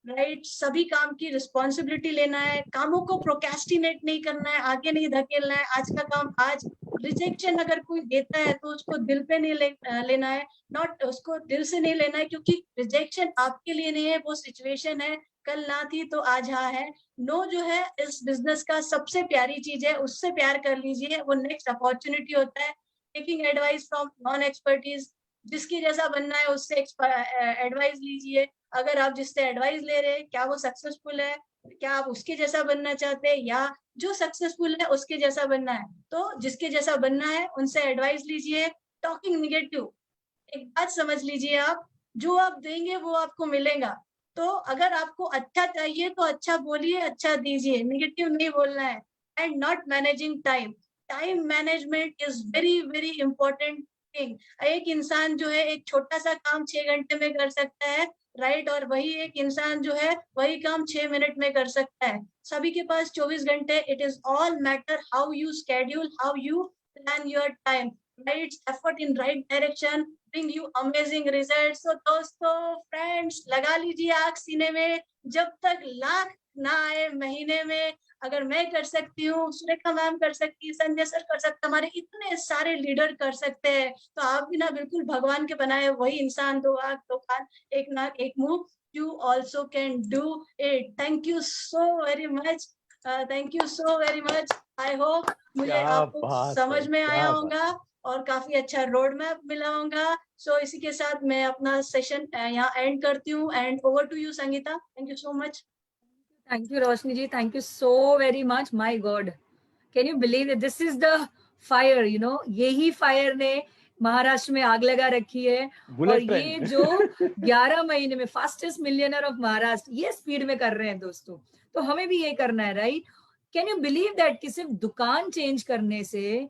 राइट? सभी काम की रिस्पॉन्सिबिलिटी लेना है, कामों को प्रोक्रेस्टिनेट नहीं करना है, आगे नहीं धकेलना है। आज का काम आज, रिजेक्शन अगर कोई देता है तो उसको दिल पे नहीं लेना है, नॉट उसको दिल से नहीं लेना है, क्योंकि रिजेक्शन आपके लिए नहीं है, वो सिचुएशन है, कल ना थी तो आज हाँ है। नो जो है इस बिजनेस का सबसे प्यारी चीज है, उससे प्यार कर लीजिए, वो नेक्स्ट अपॉर्चुनिटी होता है। Taking advice from non expertise, जिसकी जैसा बनना है उससे एडवाइस लीजिए। अगर आप जिससे एडवाइस ले रहे हैं क्या वो सक्सेसफुल है, क्या आप उसके जैसा बनना चाहते हैं, या जो सक्सेसफुल है उसके जैसा बनना है, तो जिसके जैसा बनना है उनसे एडवाइस लीजिए। टॉकिंग निगेटिव, एक बात समझ लीजिए आप, जो आप देंगे वो आपको मिलेगा। तो अगर आपको अच्छा चाहिए तो अच्छा बोलिए, अच्छा दीजिए, नेगेटिव नहीं बोलना है। And not managing time, time management is very very important thing. एक इंसान जो है एक छोटा सा काम 6 घंटे में कर सकता है, राइट? और वही एक इंसान जो है वही काम 6 मिनट में कर सकता है। सभी के पास 24 घंटे। It is all matter how you schedule, how you plan your time, right? Effort in right direction bring you amazing results। तो दोस्तों, फ्रेंड्स, लगा लीजिए आग सीने में, जब तक लाख ना आए महीने में। अगर मैं कर सकती हूँ, सुरेखा मैम कर सकती है, संजय सर कर सकते, हमारे इतने सारे लीडर कर सकते हैं, तो आप भी ना बिल्कुल भगवान के बनाए वही इंसान, 2 आंख 2 कान 1 नाक 1 मुंह, you also can do it। thank you so very much, thank you so very much। I hope मुझे आपको समझ में आया होगा और काफी अच्छा रोड मैप मिला होगा। सो इसी के साथ मैं अपना सेशन यहाँ एंड करती हूँ। And over to you Sangeeta, thank you so much. Thank you Roshni ji, thank you so very much. My god, can you believe this is the fire, you know, यही फायर ने महाराष्ट्र में आग लगा रखी है। और ये जो 11 महीने में फास्टेस्ट मिलियनर ऑफ महाराष्ट्र ये स्पीड में कर रहे हैं दोस्तों। तो हमें भी ये करना है, right? Can you believe that कि सिर्फ दुकान चेंज करने से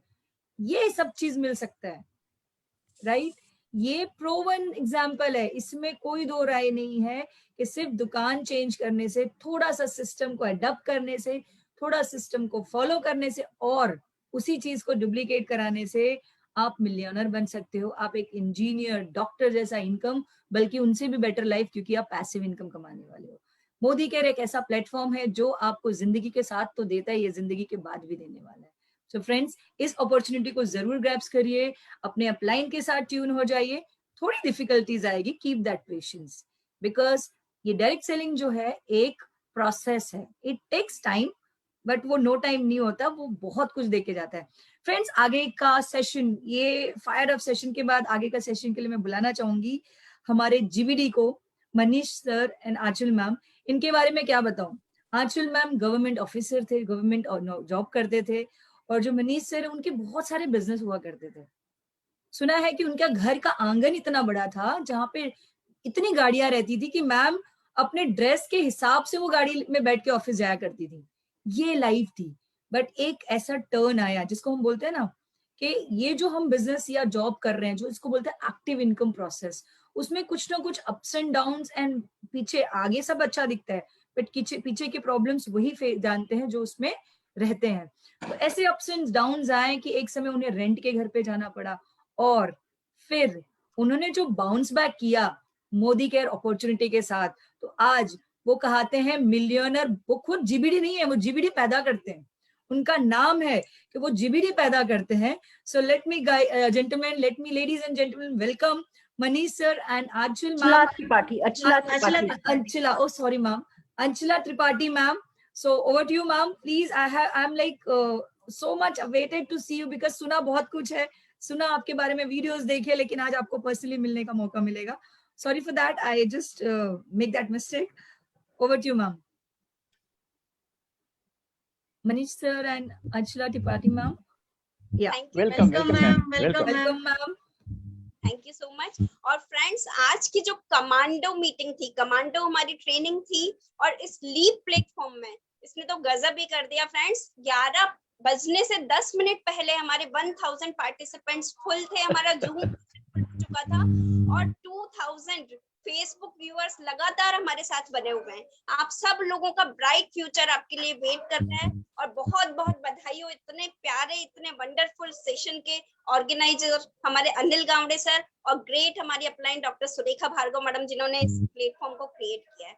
ये सब चीज मिल सकता है, राइट? ये प्रोवन एग्जाम्पल है, इसमें कोई दो राय नहीं है कि सिर्फ दुकान चेंज करने से, थोड़ा सा सिस्टम को अडॉप्ट करने से, थोड़ा सिस्टम को फॉलो करने से और उसी चीज को डुप्लीकेट कराने से आप मिलियनर बन सकते हो। आप एक इंजीनियर, डॉक्टर जैसा इनकम, बल्कि उनसे भी बेटर लाइफ, क्योंकि आप पैसिव इनकम कमाने वाले हो। मोदी केयर एक ऐसा प्लेटफॉर्म है जो आपको जिंदगी के साथ तो देता है, ये जिंदगी के बाद भी देने वाला है। सो फ्रेंड्स, इस अपॉर्चुनिटी को जरूर ग्रैब्स करिए, अपने अपलाइन के साथ ट्यून हो जाइए। थोड़ी डिफिकल्टीज आएगी, कीप दैट पेशेंस, बिकॉज ये डायरेक्ट सेलिंग जो है एक प्रोसेस है, इट टेक्स टाइम, बट वो नो टाइम नहीं होता, वो बहुत कुछ देके जाता है। फ्रेंड्स, आगे का सेशन, ये फायर अप सेशन के बाद आगे का सेशन के लिए मैं बुलाना चाहूंगी हमारे जीबीडी को, Manish sir and Anchal ma'am. इनके बारे में क्या बताऊं, आंचल मैम गवर्नमेंट ऑफिसर थे, गवर्नमेंट जॉब करते थे, और जो मनीष सर है उनके बहुत सारे बिजनेस हुआ करते थे। सुना है कि उनका घर का आंगन इतना बड़ा था जहाँ पे इतनी गाड़ियां रहती थी कि मैम अपने ड्रेस के हिसाब से वो गाड़ी में बैठ के ऑफिस जाया करती थी। ये लाइफ थी। बट एक ऐसा टर्न आया जिसको हम बोलते हैं ना कि ये जो हम बिजनेस या जॉब कर रहे हैं, जो इसको बोलते हैं एक्टिव इनकम प्रोसेस, उसमें कुछ ना कुछ अप्स एंड डाउन्स, एंड पीछे आगे सब अच्छा दिखता है, बट पीछे के प्रॉब्लम्स वही जानते हैं जो उसमें रहते हैं। तो ऐसे अप्स एंड डाउन्स आए कि एक समय उन्हें रेंट के घर पे जाना पड़ा, और फिर उन्होंने जो बाउंस बैक किया मोदी केयर अपॉर्चुनिटी के साथ, तो आज वो कहते हैं मिलियनर। वो खुद जीबीडी नहीं है, वो जीबीडी पैदा करते हैं, उनका नाम है कि वो जीबीडी पैदा करते हैं। So let me ladies and gentleman welcome Manish sir and Anchal ma'am Tripathi, Anchila, oh sorry ma'am, Anchila Tripathi ma'am. So over to you ma'am, please. I'm like so much awaited to see you, because सुना बहुत कुछ है, सुना आपके बारे में, videos देखे, लेकिन आज आपको पर्सनली मिलने का मौका मिलेगा। Sorry for that, I just make that mistake. Over to you ma'am. Manish sir and Anchila Tripathi ma'am. Yeah. welcome ma'am, Welcome ma'am. Thank you so much. और फ्रेंड्स, आज की जो कमांडो मीटिंग थी, commando हमारी training थी, और इस leap platform में इसने तो गजब ही कर दिया फ्रेंड्स। 11 बजने से 10 मिनट पहले हमारे 1000 पार्टिसिपेंट्स फुल थे, हमारा जूम खुल चुका था, और 2000 फेसबुक व्यूअर्स लगातार हमारे साथ बने हुए हैं। आप सब लोगों का ब्राइट फ्यूचर आपके लिए वेट कर रहा है, और बहुत बहुत बधाई हो इतने प्यारे, इतने वंडरफुल सेशन के ऑर्गेनाइजर हमारे अनिल गावड़े सर, और ग्रेट हमारी upline doctor Surekha Bhargav madam, जिन्होंने इस प्लेटफॉर्म को क्रिएट किया है।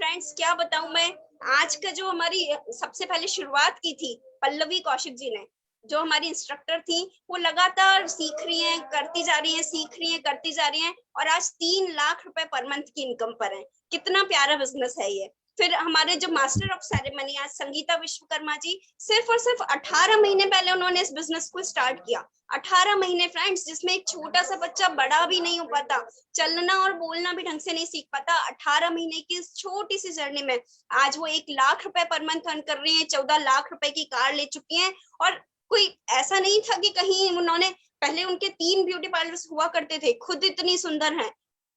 फ्रेंड्स, क्या बताऊं मैं, आज का जो हमारी सबसे पहले शुरुआत की थी पल्लवी कौशिक जी ने, जो हमारी इंस्ट्रक्टर थी, वो लगातार सीख रही हैं, करती जा रही हैं, सीख रही हैं, करती जा रही हैं, और आज 3 लाख रुपए पर मंथ की इनकम पर है। कितना प्यारा बिजनेस है ये। फिर हमारे जो मास्टर ऑफ सेरेमनी आज संगीता विश्वकर्मा जी, सिर्फ और सिर्फ 18 महीने पहले उन्होंने इस बिजनेस को स्टार्ट किया। 18 महीने फ्रेंड्स, जिसमें एक छोटा सा बच्चा बड़ा भी नहीं हो पाता, चलना और बोलना भी ढंग से नहीं सीख पाता, 18 महीने की इस छोटी सी जर्नी में आज वो 1 लाख रुपए पर मंथ अर्न कर रही है, 14 लाख रुपए की कार ले चुकी हैं। और कोई ऐसा नहीं था कि कहीं उन्होंने, पहले उनके 3 ब्यूटी पार्लर्स हुआ करते थे, खुद इतनी सुंदर हैं,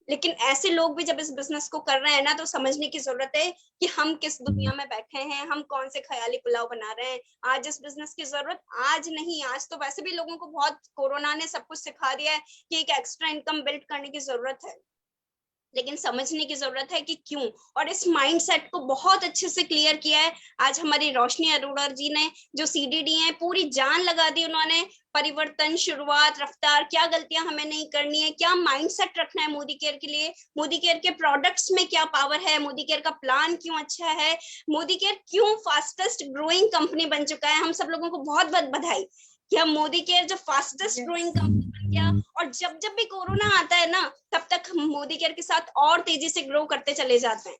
लेकिन ऐसे लोग भी जब इस बिजनेस को कर रहे हैं ना, तो समझने की जरूरत है कि हम किस दुनिया में बैठे हैं, हम कौन से ख्याली पुलाव बना रहे हैं। आज इस बिजनेस की जरूरत, आज नहीं, आज तो वैसे भी लोगों को बहुत कोरोना ने सब कुछ सिखा दिया है कि एक एक्स्ट्रा इनकम बिल्ड करने की जरूरत है, लेकिन समझने की जरूरत है कि क्यों। और इस माइंडसेट को बहुत अच्छे से क्लियर किया है आज हमारी रोशनी अरोड़ा जी ने, जो सीडीडी हैं, पूरी जान लगा दी उन्होंने। परिवर्तन, शुरुआत, रफ्तार, क्या गलतियां हमें नहीं करनी है, क्या माइंडसेट रखना है मोदी केयर के लिए, मोदी केयर के प्रोडक्ट्स में क्या पावर है, मोदी केयर का प्लान क्यों अच्छा है, मोदी केयर क्यों फास्टेस्ट ग्रोइंग कंपनी बन चुका है। हम सब लोगों को बहुत बहुत बधाई कि हम मोदी केयर जो फास्टेस्ट ग्रोइंग कंपनी बन गया। और जब जब भी कोरोना आता है ना, तब तक हम मोदी केयर के साथ और तेजी से ग्रो करते चले जाते हैं।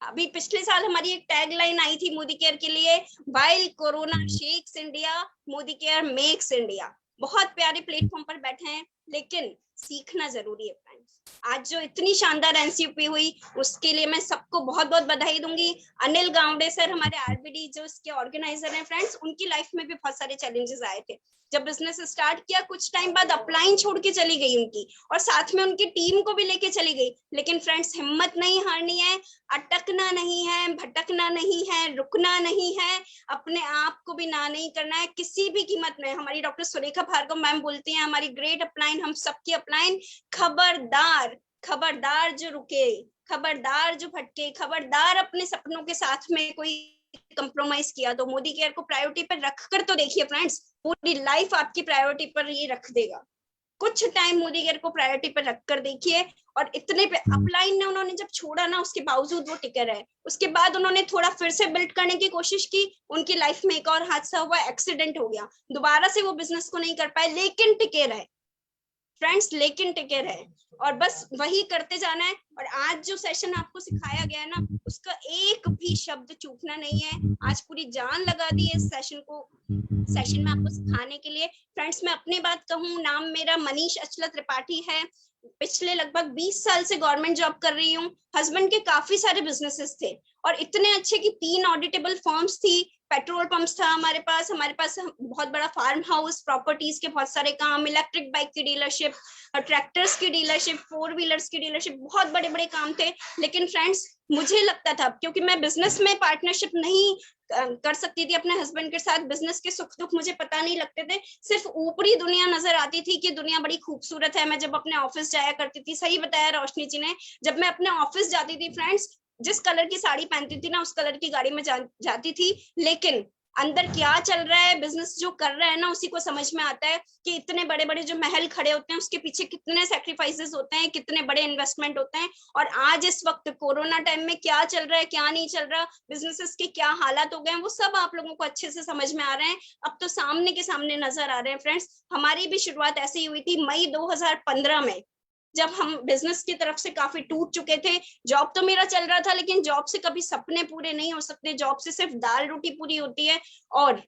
अभी पिछले साल हमारी एक टैगलाइन आई थी मोदी केयर के लिए, while corona shakes India, Modi care makes India. बहुत प्यारे प्लेटफॉर्म पर बैठे हैं, लेकिन सीखना जरूरी है फ्रेंड्स। आज जो इतनी शानदार एनसीपी हुई उसके लिए मैं सबको बहुत बहुत बधाई दूंगी। अनिल गावड़े सर हमारे आरबीडी जो इसके ऑर्गेनाइजर हैं फ्रेंड्स, उनकी लाइफ में भी बहुत सारे चैलेंजेस आए थे। जब बिजनेस स्टार्ट किया कुछ टाइम बाद अपलाइन छोड़ के चली गई उनकी, और साथ में उनकी टीम को भी लेके चली गई। लेकिन फ्रेंड्स हिम्मत नहीं हारनी है, अटकना नहीं है, भटकना नहीं है, रुकना नहीं है, अपने आप को भी ना नहीं करना है किसी भी कीमत में। हमारी डॉक्टर सुरेखा भार्गव मैम बोलती हैं, हमारी ग्रेट अपलाइन, हम सबकी अपलाइन, खबरदार खबरदार जो रुके, खबरदार जो भटके, खबरदार अपने सपनों के साथ में कोई कंप्रोमाइज किया तो मोदी केयर को प्रायोरिटी पर रखकर तो देखिए फ्रेंड्स, पूरी लाइफ आपकी प्रायोरिटी पर ये रख देगा। कुछ टाइम मोदी केयर को प्रायोरिटी पर रखकर देखिए, और इतने पे अपलाइन ने उन्होंने जब छोड़ा ना उसके बावजूद वो टिके रहे। उसके बाद उन्होंने थोड़ा फिर से बिल्ड करने की कोशिश की, उनकी लाइफ में एक और हादसा हुआ, एक्सीडेंट हो गया, दोबारा से वो बिजनेस को नहीं कर पाए, लेकिन टिके रहे फ्रेंड्स, लेकिन टिके रहे। और बस वही करते जाना है। और आज जो सेशन आपको सिखाया गया है ना, उसका एक भी शब्द चूकना नहीं है। आज पूरी जान लगा दी है इस सेशन में आपको सिखाने के लिए। फ्रेंड्स मैं अपनी बात कहूँ, नाम मेरा मनीष अचला त्रिपाठी है। पिछले लगभग 20 साल से गवर्नमेंट जॉब कर रही हूँ। हस्बैंड के काफी सारे बिजनेसेस थे और इतने अच्छे कि 3 ऑडिटेबल फर्म्स थी, पेट्रोल पंप्स था हमारे पास बहुत बड़ा फार्म हाउस, प्रॉपर्टीज के बहुत सारे काम, इलेक्ट्रिक बाइक की डीलरशिप, ट्रैक्टर्स की डीलरशिप, 4 व्हीलर्स की डीलरशिप, बहुत बड़े बड़े काम थे। लेकिन फ्रेंड्स मुझे लगता था, क्योंकि मैं बिजनेस में पार्टनरशिप नहीं कर सकती थी अपने हस्बैंड के साथ, बिजनेस के सुख दुख मुझे पता नहीं लगते थे, सिर्फ ऊपरी दुनिया नजर आती थी कि दुनिया बड़ी खूबसूरत है। मैं जब अपने ऑफिस जाया करती थी, सही बताया रोशनी जी ने, जब मैं अपने ऑफिस जाती थी फ्रेंड्स, जिस कलर की साड़ी पहनती थी ना उस कलर की गाड़ी में जाती थी, लेकिन अंदर क्या चल रहा है, बिजनेस जो कर रहा है ना उसी को समझ में आता है कि इतने बड़े बड़े जो महल खड़े होते हैं उसके पीछे कितने सैक्रिफाइसेस होते हैं, कितने बड़े इन्वेस्टमेंट होते हैं। और आज इस वक्त कोरोना टाइम में क्या चल रहा है, क्या नहीं चल रहा, बिजनेसेस के क्या हालात हो गए हैं, वो सब आप लोगों को अच्छे से समझ में आ रहे हैं। अब तो सामने के सामने नजर आ रहे हैं फ्रेंड्स। हमारी भी शुरुआत ऐसे ही हुई थी मई 2015 में, जब हम बिजनेस की तरफ से काफी टूट चुके थे। जॉब तो मेरा चल रहा था, लेकिन जॉब से कभी सपने पूरे नहीं हो सकते, जॉब से सिर्फ दाल रोटी पूरी होती है। और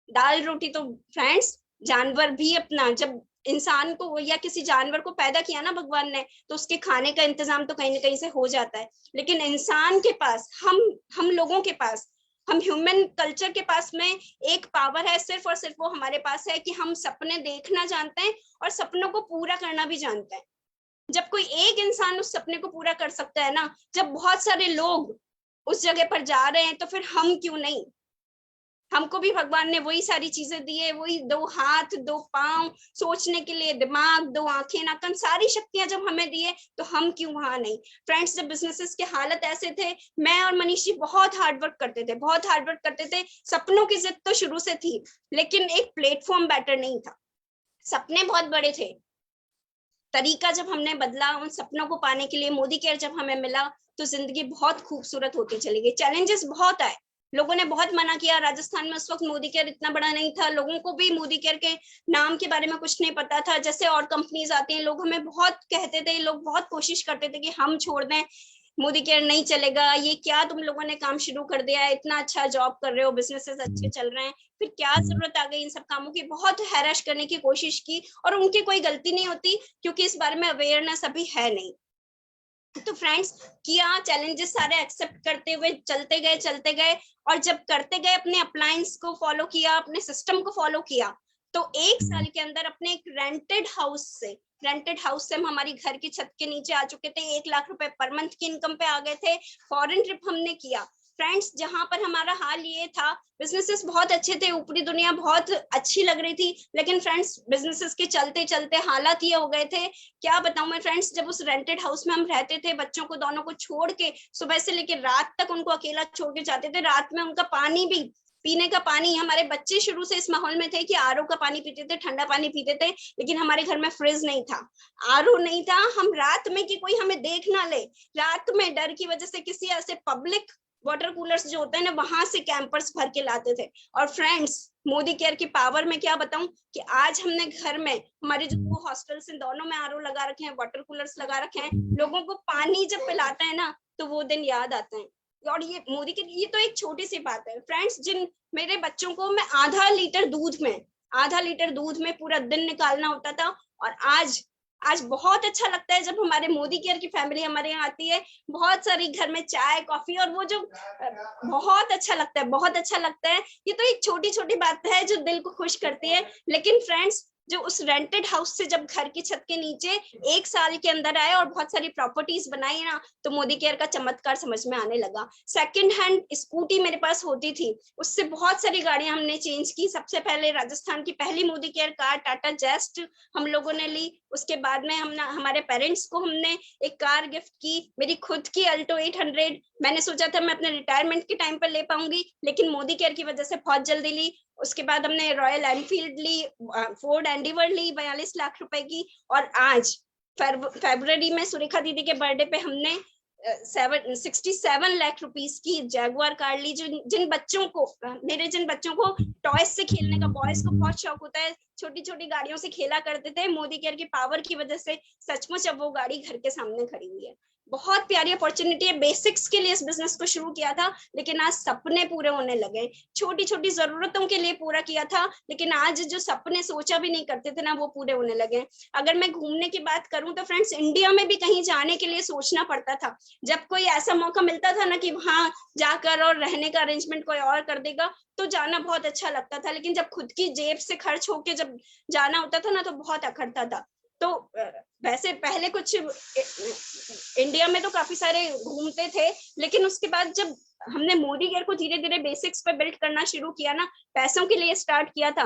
दाल रोटी तो फ्रेंड्स जानवर भी अपना, जब इंसान को या किसी जानवर को पैदा किया ना भगवान ने, तो उसके खाने का इंतजाम तो कहीं ना कहीं से हो जाता है। लेकिन इंसान के पास, हम लोगों के पास, हम ह्यूमन कल्चर के पास में एक पावर है, सिर्फ और सिर्फ वो हमारे पास है कि हम सपने देखना जानते हैं और सपनों को पूरा करना भी जानते हैं। जब कोई एक इंसान उस सपने को पूरा कर सकता है ना, जब बहुत सारे लोग उस जगह पर जा रहे हैं, तो फिर हम क्यों नहीं। हमको भी भगवान ने वही सारी चीजें दी है, वही 2 हाथ 2 पांव, सोचने के लिए दिमाग, 2 आंखें नाकन, सारी शक्तियां जब हमें दी है, तो हम क्यों वहां नहीं। फ्रेंड्स जब बिजनेसेस के हालत ऐसे थे, मैं और मनीष जी बहुत हार्डवर्क करते थे, बहुत हार्डवर्क करते थे। सपनों की जिद तो शुरू से थी, लेकिन एक प्लेटफॉर्म बेटर नहीं था। सपने बहुत बड़े थे, तरीका जब हमने बदला उन सपनों को पाने के लिए, मोदी केयर जब हमें मिला, तो जिंदगी बहुत खूबसूरत होती चली गई। चैलेंजेस बहुत आए, लोगों ने बहुत मना किया। राजस्थान में उस वक्त मोदी केयर इतना बड़ा नहीं था, लोगों को भी मोदी केयर के नाम के बारे में कुछ नहीं पता था। जैसे और कंपनीज आती हैं, लोग हमें बहुत कहते थे, लोग बहुत कोशिश करते थे कि हम छोड़ दें, मोदी केयर नहीं चलेगा, ये क्या तुम लोगों ने काम शुरू कर दिया है, इतना अच्छा जॉब कर रहे हो, बिजनेसेस अच्छे चल रहे हैं, फिर क्या जरूरत आ गई इन सब कामों की। बहुत हैराश करने की कोशिश की, और उनकी कोई गलती नहीं होती, क्योंकि इस बारे में अवेयरनेस अभी है नहीं। तो फ्रेंड्स किया, चैलेंजेस सारे एक्सेप्ट करते हुए चलते गए, और जब करते गए, अपने अप्लायंस को फॉलो किया, अपने सिस्टम को फॉलो किया, तो 1 साल के अंदर अपने एक रेंटेड हाउस से हम हमारी घर की छत के नीचे आ चुके थे, 1 लाख रुपए पर मंथ की इनकम पे आ गए थे। फॉरेन ट्रिप हमने किया फ्रेंड्स, जहां पर हमारा हाल ये था, बिजनेसेस बहुत अच्छे थे, ऊपरी दुनिया बहुत अच्छी लग रही थी, लेकिन फ्रेंड्स बिजनेसेस के चलते चलते हालात ये हो गए थे, क्या बताऊं मैं फ्रेंड्स। जब उस रेंटेड हाउस में हम रहते थे, बच्चों को दोनों को छोड़ के सुबह से लेकर रात तक उनको अकेला छोड़ के जाते थे, रात में उनका पानी भी, पीने का पानी, हमारे बच्चे शुरू से इस माहौल में थे कि आरओ का पानी पीते थे, ठंडा पानी पीते थे, लेकिन हमारे घर में फ्रिज नहीं था, आरओ नहीं था। हम रात में कि कोई हमें देख ना ले, रात में डर की वजह से किसी ऐसे पब्लिक वाटर कूलर्स जो होते हैं ना, वहां से कैंपर्स भर के लाते थे। और फ्रेंड्स मोदी केयर की पावर में क्या बताऊं कि आज हमने घर में, हमारे जो 2 हॉस्टल्स हैं, दोनों में आरओ लगा रखे हैं, वाटर कूलर्स लगा रखे हैं। लोगों को पानी जब पिलाते हैं ना, तो वो दिन याद आते हैं। और ये मोदी के, ये तो एक छोटी सी बात है फ्रेंड्स। जिन मेरे बच्चों को मैं आधा लीटर दूध में पूरा दिन निकालना होता था, और आज आज बहुत अच्छा लगता है जब हमारे मोदी केयर की फैमिली हमारे यहाँ आती है, बहुत सारी घर में चाय कॉफी, और वो जो बहुत अच्छा लगता है, बहुत अच्छा लगता है। ये तो एक छोटी छोटी बात है जो दिल को खुश करती है, लेकिन फ्रेंड्स जो उस रेंटेड हाउस से जब घर की छत के नीचे 1 साल के अंदर आए और बहुत सारी प्रॉपर्टीज बनाई ना, तो मोदी केयर का चमत्कार समझ में आने लगा। सेकंड हैंड स्कूटी मेरे पास होती थी, उससे बहुत सारी गाड़ियां हमने चेंज की। सबसे पहले राजस्थान की पहली मोदी केयर कार टाटा जेस्ट हम लोगों ने ली। उसके बाद में हम हमारे पेरेंट्स को हमने एक कार गिफ्ट की, मेरी खुद की अल्टो 800। मैंने सोचा था मैं अपने रिटायरमेंट के टाइम पर ले पाऊंगी, लेकिन मोदी केयर की वजह से बहुत जल्दी ली। उसके बाद हमने रॉयल एनफील्ड ली, फोर्ड एंडीवर ली 42 लाख रुपए की, और आज फरवरी में सुरेखा दीदी के बर्थडे पे हमने 67 लाख रुपीस की जैगुआर कार ली। जिन बच्चों को टॉयज से खेलने का, बॉयज को बहुत शौक होता है, छोटी छोटी गाड़ियों से खेला करते थे, मोदी केयर की पावर की वजह से सचमुच अब वो गाड़ी घर के सामने खड़ी हुई है। बहुत प्यारी अपॉर्चुनिटी है। बेसिक्स के लिए इस बिजनेस को शुरू किया था, लेकिन आज सपने पूरे होने लगे। छोटी छोटी जरूरतों के लिए पूरा किया था, लेकिन आज जो सपने सोचा भी नहीं करते थे ना, वो पूरे होने लगे। अगर मैं घूमने की बात करूं तो फ्रेंड्स, इंडिया में भी कहीं जाने के लिए सोचना पड़ता था। जब कोई ऐसा मौका मिलता था ना कि वहां जाकर और रहने का अरेंजमेंट कोई और कर देगा, तो जाना बहुत अच्छा लगता था। लेकिन जब खुद की जेब से खर्च होके जब जाना होता था ना, तो बहुत अखरता था। तो वैसे पहले कुछ इंडिया में तो काफी सारे घूमते थे, लेकिन उसके बाद जब हमने मोदी केयर को धीरे धीरे बेसिक्स पे बिल्ड करना शुरू किया ना, पैसों के लिए स्टार्ट किया था,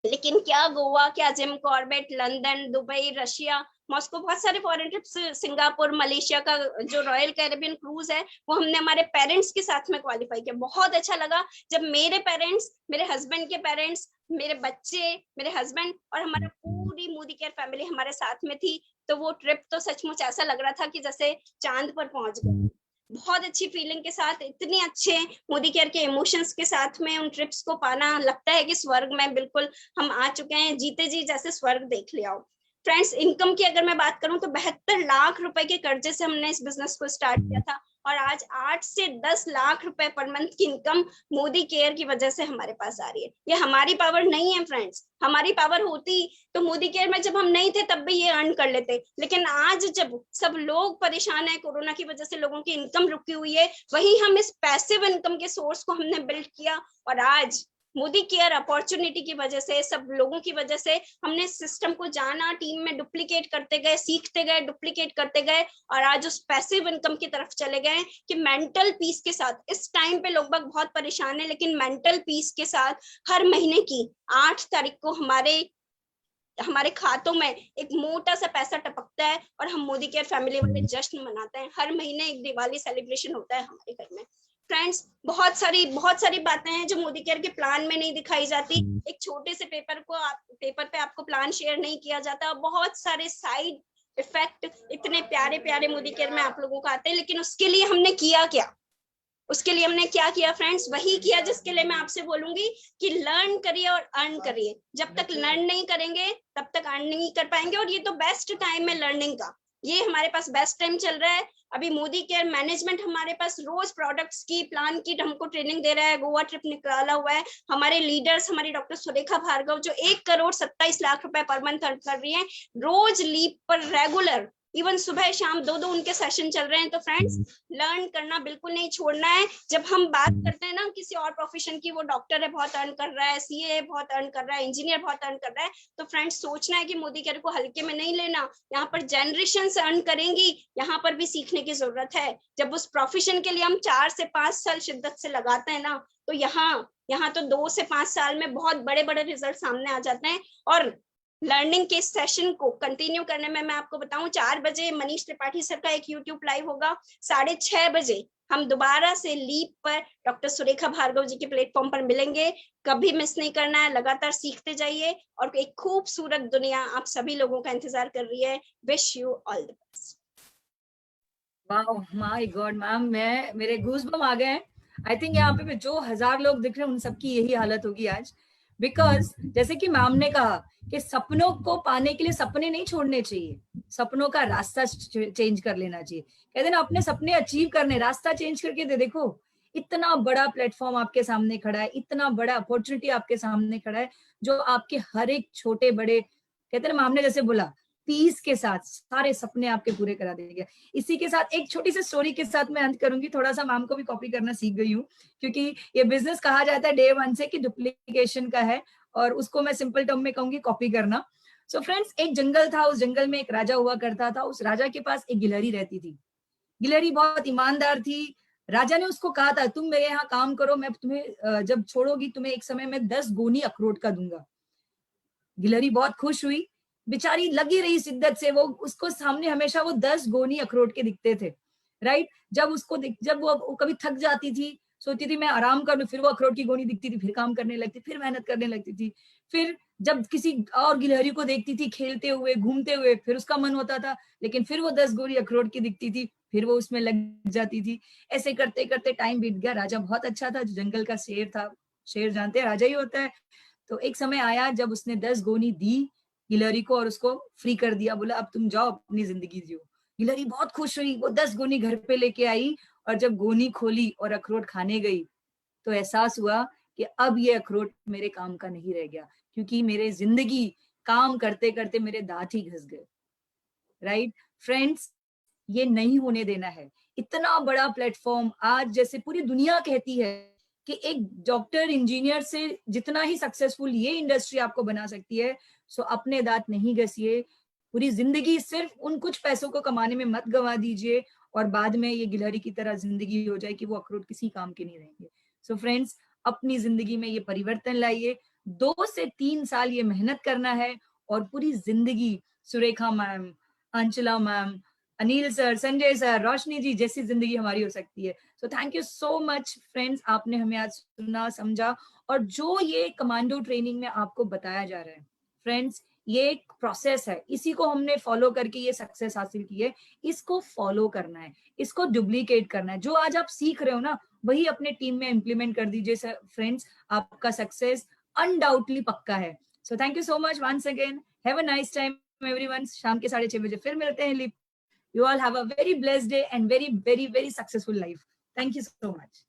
लेकिन क्या गोवा, क्या Jim Corbett, London, Dubai, Russia, Moscow, बहुत सारे फॉरेन ट्रिप्स, सिंगापुर, मलेशिया का जो रॉयल कैरेबियन क्रूज है, वो हमने हमारे पेरेंट्स के साथ में क्वालिफाई किया। बहुत अच्छा लगा जब मेरे पेरेंट्स, मेरे हस्बैंड के पेरेंट्स, मेरे बच्चे, मेरे हस्बैंड और हमारा पूरी मोदी केयर फैमिली हमारे साथ में थी। तो वो ट्रिप तो सचमुच ऐसा लग रहा था कि जैसे चांद पर पहुंच गए। बहुत अच्छी फीलिंग के साथ, इतने अच्छे मोदी केयर के इमोशंस के साथ में उन ट्रिप्स को पाना, लगता है कि स्वर्ग में बिल्कुल हम आ चुके हैं, जीते जी जैसे स्वर्ग देख लिया हो। फ्रेंड्स, इनकम की अगर मैं बात करूं तो 72 लाख रुपए के कर्जे से हमने इस बिजनेस को स्टार्ट किया था, और आज 8 से 10 लाख रुपए पर मंथ की इनकम मोदी केयर की वजह से हमारे पास आ रही है। ये हमारी पावर नहीं है फ्रेंड्स। हमारी पावर होती तो मोदी केयर में जब हम नहीं थे तब भी ये अर्न कर लेते, लेकिन आज जब सब लोग परेशान है, कोरोना की वजह से लोगों की इनकम रुकी हुई है, वही हम इस पैसिव इनकम के सोर्स को हमने बिल्ड किया, और आज मोदी केयर अपॉर्चुनिटी की वजह से, सब लोगों की वजह से हमने सिस्टम को जाना, टीम में डुप्लीकेट करते गए, सीखते गए, डुप्लीकेट करते गए, और आज उस पैसिव इनकम की तरफ चले गए कि मेंटल पीस के साथ। इस टाइम पे लोग बाग बहुत परेशान है, लेकिन मेंटल पीस के साथ हर महीने की 8 तारीख को हमारे खातों में एक मोटा सा पैसा टपकता है, और हम मोदी केयर फैमिली वाले जश्न मनाते हैं। हर महीने एक दिवाली सेलिब्रेशन होता है हमारे घर में। फ्रेंड्स, बहुत सारी बातें हैं जो मोदी केयर के प्लान में नहीं दिखाई जाती। एक छोटे से पेपर पे आपको प्लान शेयर नहीं किया जाता। बहुत सारे साइड इफेक्ट इतने प्यारे प्यारे मोदी केयर में आप लोगों को आते हैं, लेकिन उसके लिए हमने किया फ्रेंड्स? वही किया जिसके लिए मैं आपसे बोलूंगी कि लर्न करिए और अर्न करिए। जब तक लर्न नहीं करेंगे तब तक अर्न नहीं कर पाएंगे, और ये तो बेस्ट टाइम है लर्निंग का। ये हमारे पास बेस्ट टाइम चल रहा है। अभी मोदी केयर मैनेजमेंट हमारे पास रोज प्रोडक्ट्स की, प्लान की हमको ट्रेनिंग दे रहा है। गोवा ट्रिप निकाला हुआ है। हमारे लीडर्स, हमारी डॉक्टर सुरेखा भार्गव जो 1,27 लाख रुपए पर मंथ अर्न कर रही हैं, रोज लीव पर रेगुलर, इवन सुबह शाम 2-2 उनके सेशन चल रहे हैं। तो फ्रेंड्स, लर्न करना बिल्कुल नहीं छोड़ना है। जब हम बात करते हैं ना किसी और प्रोफेशन की, वो डॉक्टर है बहुत अर्न कर रहा है, सीए बहुत अर्न कर रहा है, इंजीनियर बहुत अर्न कर रहा है, तो फ्रेंड्स सोचना है कि मोदी केयर को हल्के में नहीं लेना। यहाँ पर जनरेशन अर्न करेंगी, यहाँ पर भी सीखने की जरूरत है। जब उस प्रोफेशन के लिए हम 4 से 5 साल शिद्दत से लगाते हैं ना, तो यहाँ तो 2 से 5 साल में बहुत बड़े बड़े रिजल्ट सामने आ जाते हैं। और लर्निंग के सेशन को कंटिन्यू करने में मैं आपको बताऊं, 4 बजे मनीष त्रिपाठी सर का एक यूट्यूब लाइव होगा, 6:30 बजे हम दोबारा से लीप पर डॉक्टर सुरेखा भार्गव जी के प्लेटफॉर्म पर मिलेंगे। कभी मिस नहीं करना है, लगातार सीखते जाइए, और एक खूबसूरत दुनिया आप सभी लोगों का इंतजार कर रही है। Wish you all the best. Wow, my God ma'am, मेरे गूज़बम्प आ गए हैं। आई थिंक यहाँ पे जो 1000 लोग दिख रहे हैं उन सबकी यही हालत होगी आज, बिकॉज जैसे कि मैम ने कहा कि सपनों को पाने के लिए सपने नहीं छोड़ने चाहिए, सपनों का रास्ता चेंज कर लेना चाहिए। कहते ना, अपने सपने अचीव करने, रास्ता चेंज करके दे। देखो, इतना बड़ा प्लेटफॉर्म आपके सामने खड़ा है, इतना बड़ा अपॉर्चुनिटी आपके सामने खड़ा है, जो आपके हर एक छोटे बड़े, कहते ना मैम ने जैसे बोला, पीस के साथ सारे सपने आपके पूरे करा देगा। इसी के साथ एक छोटी सी स्टोरी के साथ मैं अंत करूंगी। थोड़ा सा मैम को भी कॉपी करना सीख गई हूँ, क्योंकि ये बिजनेस कहा जाता है डे 1 से कि डुप्लीकेशन का है, और उसको मैं सिंपल टर्म में कहूंगी कॉपी करना। सो फ्रेंड्स, एक जंगल था, उस जंगल में एक राजा हुआ करता था। उस राजा के पास एक गिलहरी रहती थी। गिलहरी बहुत ईमानदार थी। राजा ने उसको कहा था, तुम मेरे यहाँ काम करो, मैं तुम्हें जब छोड़ोगी तुम्हें एक समय में 10 गोनी अखरोट का दूंगा। गिलहरी बहुत खुश हुई, बेचारी लगी रही शिद्दत से। वो उसको सामने हमेशा वो 10 गोनी अखरोट के दिखते थे, राइट। जब वो कभी थक जाती थी, सोचती थी मैं आराम कर लूं, फिर वो अखरोट की गोनी दिखती थी, फिर काम करने लगती, फिर मेहनत करने लगती थी। फिर जब किसी और गिलहरी को देखती थी खेलते हुए घूमते हुए, फिर उसका मन होता था, लेकिन फिर वो 10 गोनी अखरोट की दिखती थी, फिर वो उसमें लग जाती थी। ऐसे करते करते टाइम बीत गया। राजा बहुत अच्छा था, जो जंगल का शेर था, शेर जानते हैं राजा ही होता है। तो एक समय आया जब उसने 10 गोनी दी गिलहरी को और उसको फ्री कर दिया। बोला अब तुम जाओ अपनी जिंदगी जियो। गिलहरी बहुत खुश हुई, वो 10 गोनी घर पे लेके आई, और जब गोनी खोली और अखरोट खाने गई तो एहसास हुआ कि अब ये अखरोट मेरे काम का नहीं रह गया, क्योंकि मेरे जिंदगी काम करते करते मेरे दांत ही घस गए, राइट। फ्रेंड्स, ये नहीं होने देना है। इतना बड़ा प्लेटफॉर्म आज जैसे पूरी दुनिया कहती है कि एक डॉक्टर इंजीनियर से जितना ही सक्सेसफुल ये इंडस्ट्री आपको बना सकती है, सो अपने दांत नहीं घसिए। पूरी जिंदगी सिर्फ उन कुछ पैसों को कमाने में मत गंवा दीजिए, और बाद में ये गिलहरी की तरह जिंदगी हो जाए कि वो अखरोट किसी काम के नहीं रहेंगे। सो फ्रेंड्स, अपनी जिंदगी में ये परिवर्तन लाइए। 2 से 3 साल ये मेहनत करना है, और पूरी जिंदगी Surekha ma'am, Anchala ma'am, Anil sir, Sanjay sir, Roshni ji जैसी जिंदगी हमारी हो सकती है। So thank you so much friends, आपने हमें आज सुना समझा, और जो ये कमांडो ट्रेनिंग में आपको बताया जा रहा है फ्रेंड्स, ये एक प्रोसेस है, इसी को हमने फॉलो करके ये सक्सेस हासिल की है। इसको फॉलो करना है, इसको डुप्लीकेट करना है। जो आज आप सीख रहे हो ना, वही अपने टीम में इम्प्लीमेंट कर दीजिए फ्रेंड्स, आपका सक्सेस अनडाउटली पक्का है। So thank you so much once again, have a nice time everyone. शाम के 6:30 बजे फिर मिलते हैं। You all have a very blessed day and very, very, very successful life. Thank you so much.